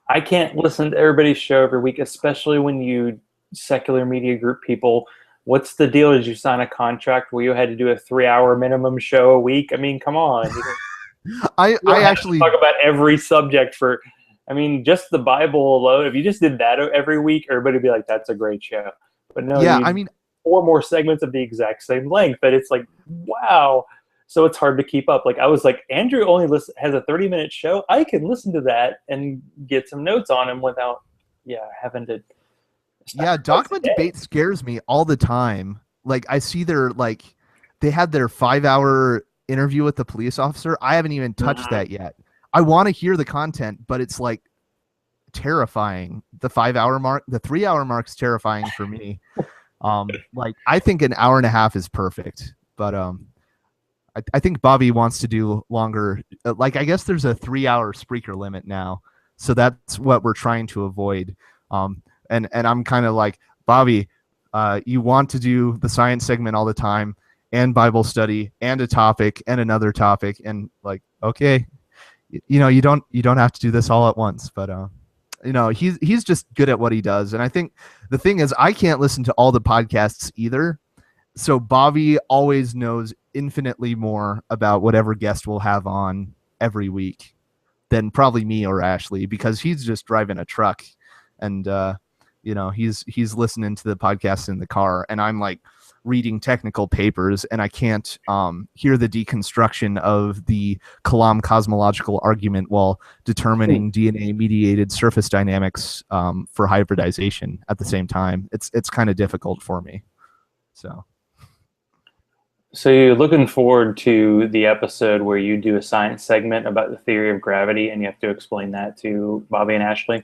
I can't listen to everybody's show every week, especially when you secular media group people. What's the deal? Did you sign a contract where you had to do a 3-hour minimum show a week? I mean, come on. I actually talk about every subject just the Bible alone. If you just did that every week, everybody would be like, that's a great show. But no, yeah, 4 more segments of the exact same length. But it's like, wow. So it's hard to keep up. Like, I was like, Andrew only has a 30-minute show. I can listen to that and get some notes on him without, having to. Yeah, Dogma Debate scares me all the time. Like, I see they had their 5-hour interview with the police officer. I haven't even touched that yet. I want to hear the content, but it's like terrifying. The 5-hour mark, the 3-hour mark's terrifying for me. Like, I think an hour and a half is perfect, but I think Bobby wants to do longer. Like, I guess there's a 3-hour Spreaker limit now, so that's what we're trying to avoid. And I'm kind of like, Bobby, you want to do the science segment all the time, and Bible study, and a topic, and another topic, and like, okay, you don't have to do this all at once, but he's just good at what he does. And I think the thing is, I can't listen to all the podcasts either. So Bobby always knows infinitely more about whatever guest we'll have on every week than probably me or Ashley, because he's just driving a truck and he's listening to the podcast in the car, and I'm like reading technical papers, and I can't hear the deconstruction of the Kalam cosmological argument while determining DNA-mediated surface dynamics for hybridization at the same time. It's kind of difficult for me. So you're looking forward to the episode where you do a science segment about the theory of gravity, and you have to explain that to Bobby and Ashley?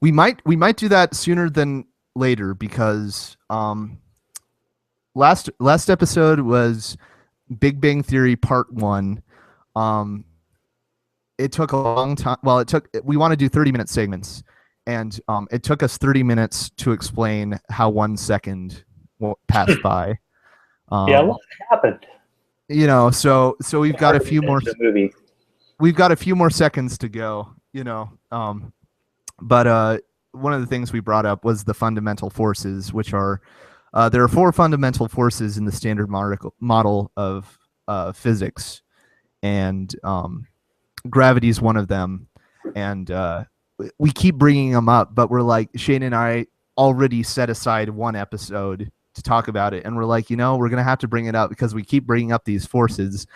We might do that sooner than later, because last episode was Big Bang Theory Part 1. It took a long time. Well, we want to do 30-minute segments, and it took us 30 minutes to explain how 1 second passed by. What happened? So we've got a few more. We've got a few more seconds to go. But one of the things we brought up was the fundamental forces, which are there are 4 fundamental forces in the standard model of physics, and gravity is one of them. And we keep bringing them up, but we're like, Shane and I already set aside 1 episode to talk about it, and we're like, we're gonna have to bring it up because we keep bringing up these forces,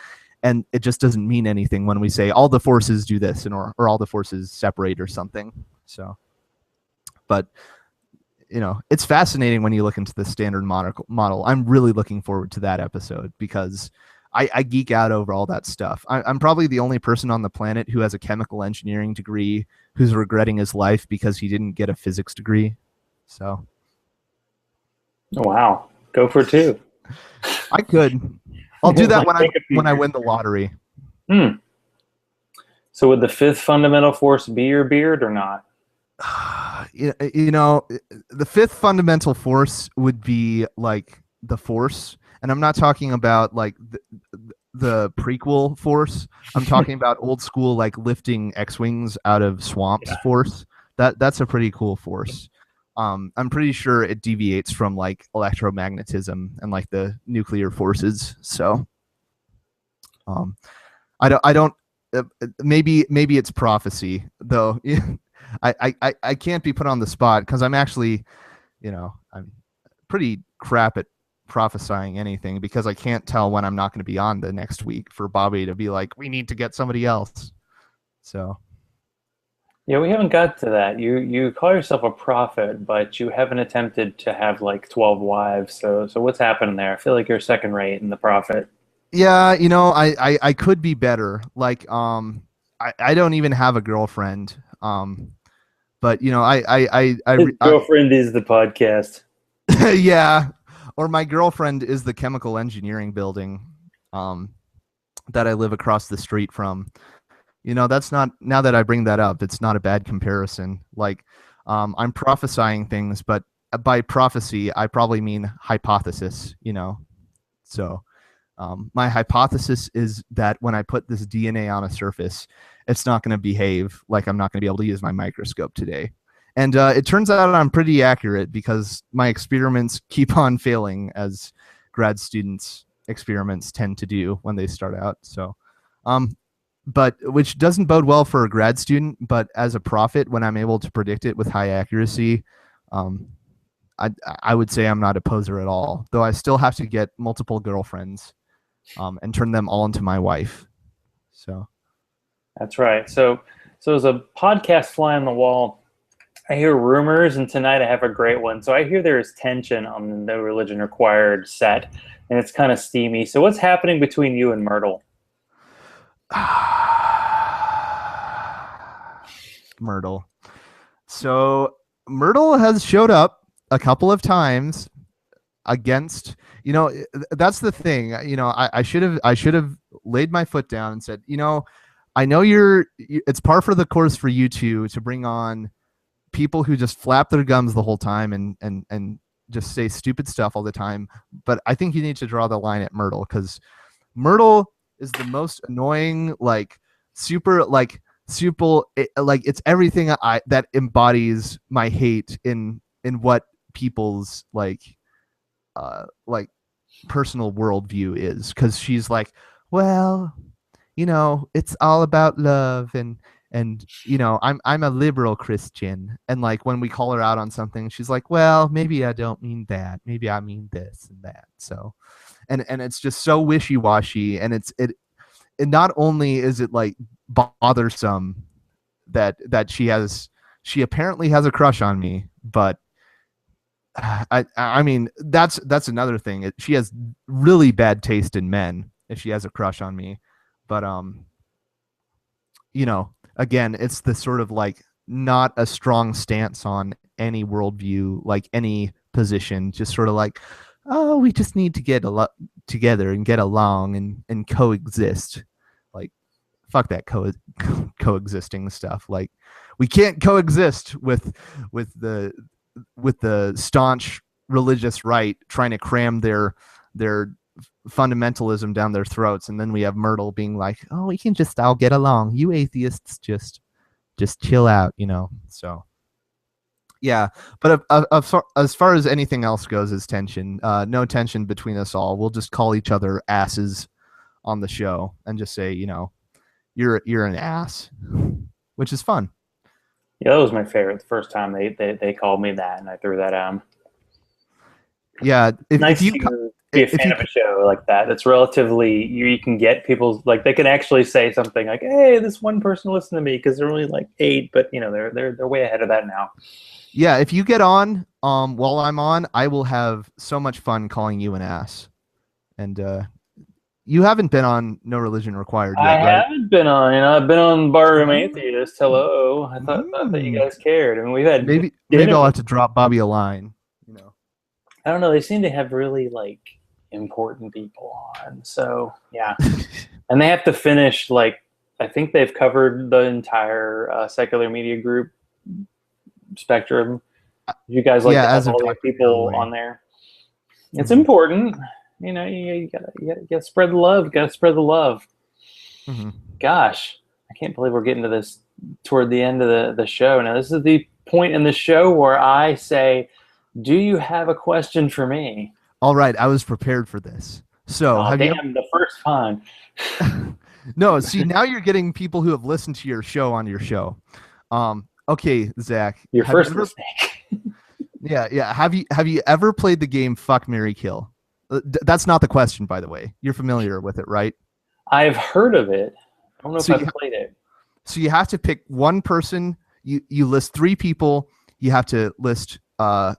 and it just doesn't mean anything when we say all the forces do this or all the forces separate or something. So, but it's fascinating when you look into the standard model. I'm really looking forward to that episode because I geek out over all that stuff. I'm probably the only person on the planet who has a chemical engineering degree who's regretting his life because he didn't get a physics degree. So Wow, go for two. I could. I'll do that Like, take a few when I years. win the lottery. So would the fifth fundamental force be your beard or not? You know, the fifth fundamental force would be like the force, and I'm not talking about like the prequel force. I'm talking about old school like lifting X-wings out of swamps Yeah. force. That's a pretty cool force. I'm pretty sure it deviates from like electromagnetism and like the nuclear forces. So I don't maybe it's prophecy though. I can't be put on the spot because I'm actually, I'm pretty crap at prophesying anything because I can't tell when I'm not going to be on the next week for Bobby to be like, we need to get somebody else. So Yeah, we haven't got to that. You call yourself a prophet, but you haven't attempted to have like 12 wives. So what's happening there? I feel like you're second rate in the prophet. yeah, I could be better. Like, I don't even have a girlfriend. But His girlfriend is the podcast. yeah, or my girlfriend is the chemical engineering building, um, that I live across the street from. That's not, now that I bring that up, it's not a bad comparison. Like, I'm prophesying things, but by prophecy, I probably mean hypothesis. So, my hypothesis is that when I put this DNA on a surface, it's not going to behave like I'm not going to be able to use my microscope today. And it turns out I'm pretty accurate because my experiments keep on failing, as grad students' experiments tend to do when they start out. So, but which doesn't bode well for a grad student. But as a prophet, when I'm able to predict it with high accuracy, um, I would say I'm not a poser at all. Though I still have to get multiple girlfriends, and turn them all into my wife. So That's right. So as a podcast fly on the wall, I hear rumors, and tonight I have a great one. So I hear there is tension on the No Religion Required set, and it's kind of steamy. So what's happening between you and Myrtle? Myrtle. So Myrtle has showed up a couple of times against, that's the thing. I should have laid my foot down and said, I know it's par for the course for you two to bring on people who just flap their gums the whole time and just say stupid stuff all the time. But I think you need to draw the line at Myrtle, because Myrtle is the most annoying, like super, like it's everything that embodies my hate in what people's like personal worldview is. Because she's like, well, it's all about love, and I'm a liberal Christian, and like when we call her out on something, she's like, well, maybe I don't mean that, maybe I mean this and that. So and it's just so wishy-washy, and it not only is it like bothersome that she apparently has a crush on me, but I mean that's another thing. She has really bad taste in men if she has a crush on me. But again, it's the sort of like not a strong stance on any worldview, like any position, just sort of like, oh, we just need to get together and get along and coexist. Like, fuck that coexisting stuff. Like, we can't coexist with the staunch religious right trying to cram their fundamentalism down their throats, and then we have Myrtle being like, oh, we can just all get along, you atheists just chill out. So yeah. But as far as anything else goes, is tension. No tension between us all. We'll just call each other asses on the show and just say, you're an ass, which is fun. Yeah, that was my favorite. The first time they called me that, and I threw that out. Yeah, Nice if you to be a if fan you of a show like that. That's relatively you can get people like they can actually say something like, "Hey, this one person listened to me," because they're only like 8, but they're way ahead of that now. yeah, if you get on while I'm on, I will have so much fun calling you an ass. And you haven't been on No Religion Required I yet, right? haven't been on. I've been on Barroom Mm. Atheist. Hello. I thought you guys cared. I mean, we've had Maybe dinner. I'll have to drop Bobby a line. You know. I don't know. They seem to have really like important people on. So yeah, and they have to finish like I think they've covered the entire secular media group spectrum. You guys like to Yeah, have as of all the Dr. people Galloway. on there. It's Mhm. important. You gotta spread the love. Gotta spread the love. Mhm. Gosh, I can't believe we're getting to this toward the end of the show. Now, this is the point in the show where I say, do you have a question for me? All right, I was prepared for this. So, Oh, have you damn, the first time. ever... No, see, now you're getting people who have listened to your show on your show. Okay, Zach, Your have you first ever... mistake. Yeah. Have you ever played the game Fuck, Marry, Kill? That's not the question, by the way. You're familiar with it, right? I've heard of it. I don't know if So I've you played it. so you have to pick one person. You list three people. You have to list and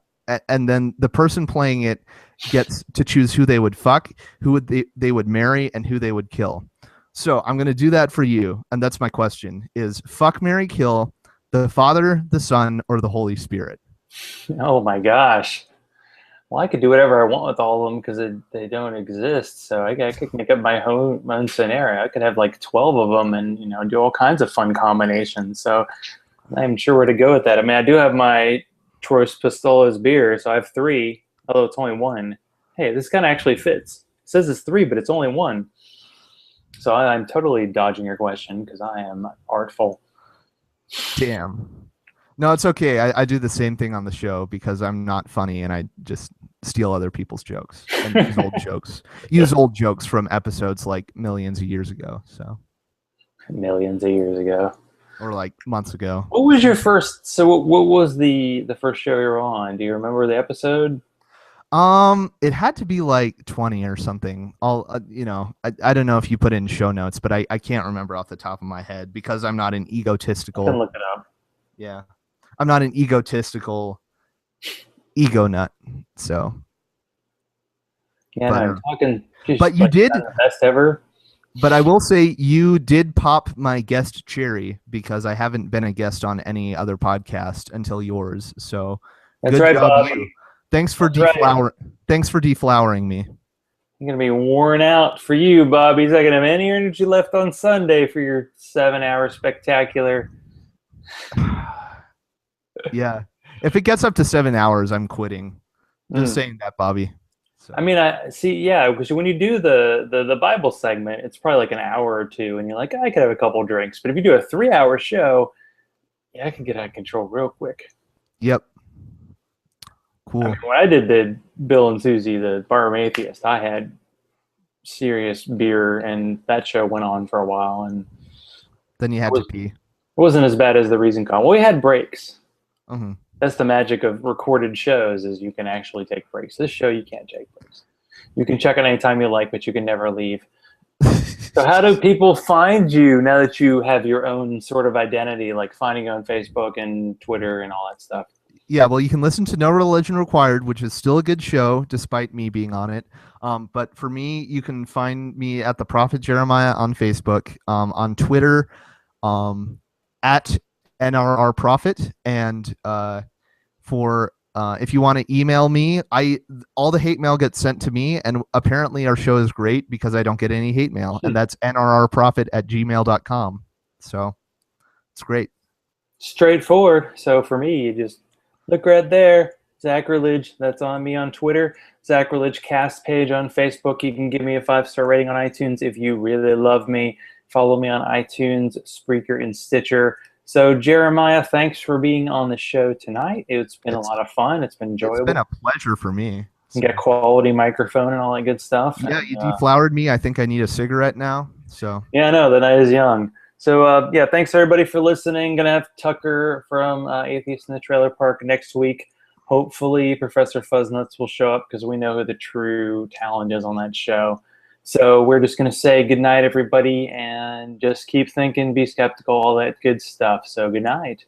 then the person playing it gets to choose who they would fuck, who would they would marry, and who they would kill. So I'm gonna do that for you, and that's my question: is fuck, marry, kill the Father, the Son, or the Holy Spirit? Oh my gosh. Well, I could do whatever I want with all of them because they don't exist. So I could make up my own scenario. I could have like 12 of them and, do all kinds of fun combinations. So I'm sure where to go with that. I mean, I do have my Troyes Pistolas beer, so I have three, although it's only one. Hey, this kind of actually fits. It says it's three, but it's only one. So I'm totally dodging your question because I am artful. Damn. No, it's okay. I do the same thing on the show because I'm not funny and I just steal other people's jokes and use old jokes. Use old jokes from episodes like millions of years ago. So Millions of years ago. or like months ago. What was your first? So what was the first show you were on? Do you remember the episode? It had to be like 20 or something. I don't know if you put it in show notes, but I can't remember off the top of my head because I'm not an I can egotistical. look it up. Yeah. I'm not an egotistical ego nut. So, Yeah, no, but I'm talking. Just but you like did, the best ever. but I will say you did pop my guest cherry because I haven't been a guest on any other podcast until yours. So, That's good right, job, Bobby. you. Thanks for That's right. Thanks for deflowering me. I'm gonna be worn out for you, Bobby. He's not gonna have any energy left on Sunday for your 7-hour spectacular. Yeah. If it gets up to 7 hours, I'm quitting. Just Mm. saying that, Bobby. So. I mean, I see. Yeah, because when you do the Bible segment, it's probably like an hour or two, and you're like, I could have a couple drinks. But if you do a 3-hour show, yeah, I can get out of control real quick. Yep. I Cool. mean, when I did the Bill and Susie, the Barroom Atheist, I had serious beer, and that show went on for a while, and Then you it had to pee. wasn't as bad as the Reason Con. Well, we had breaks. Mm-hmm. That's the magic of recorded shows is you can actually take breaks. This show, you can't take breaks. You can check it anytime you like, but you can never leave. So how do people find you now that you have your own sort of identity, like finding you on Facebook and Twitter and all that stuff? Yeah, well, you can listen to No Religion Required, which is still a good show, despite me being on it. But for me, you can find me at the Prophet Jeremiah on Facebook, on Twitter, at NRR Prophet, and for if you want to email me, all the hate mail gets sent to me, and apparently our show is great because I don't get any hate mail, and that's nrrprophet@gmail.com. So it's great. Straightforward. So for me, you just look right there. Zachrilege, that's on me on Twitter. Zachrilege cast page on Facebook. You can give me a 5-star rating on iTunes if you really love me. Follow me on iTunes, Spreaker, and Stitcher. So Jeremiah, thanks for being on the show tonight. It's been a lot of fun. It's been enjoyable. It's been a pleasure for me. You got a quality microphone and all that good stuff. Yeah, and, you deflowered me. I think I need a cigarette now. So yeah, I know, the night is young. So, yeah, thanks everybody for listening. Going to have Tucker from Atheist in the Trailer Park next week. Hopefully, Professor Fuzznuts will show up because we know who the true talent is on that show. So we're just going to say good night, everybody, and just keep thinking, be skeptical, all that good stuff. So good night.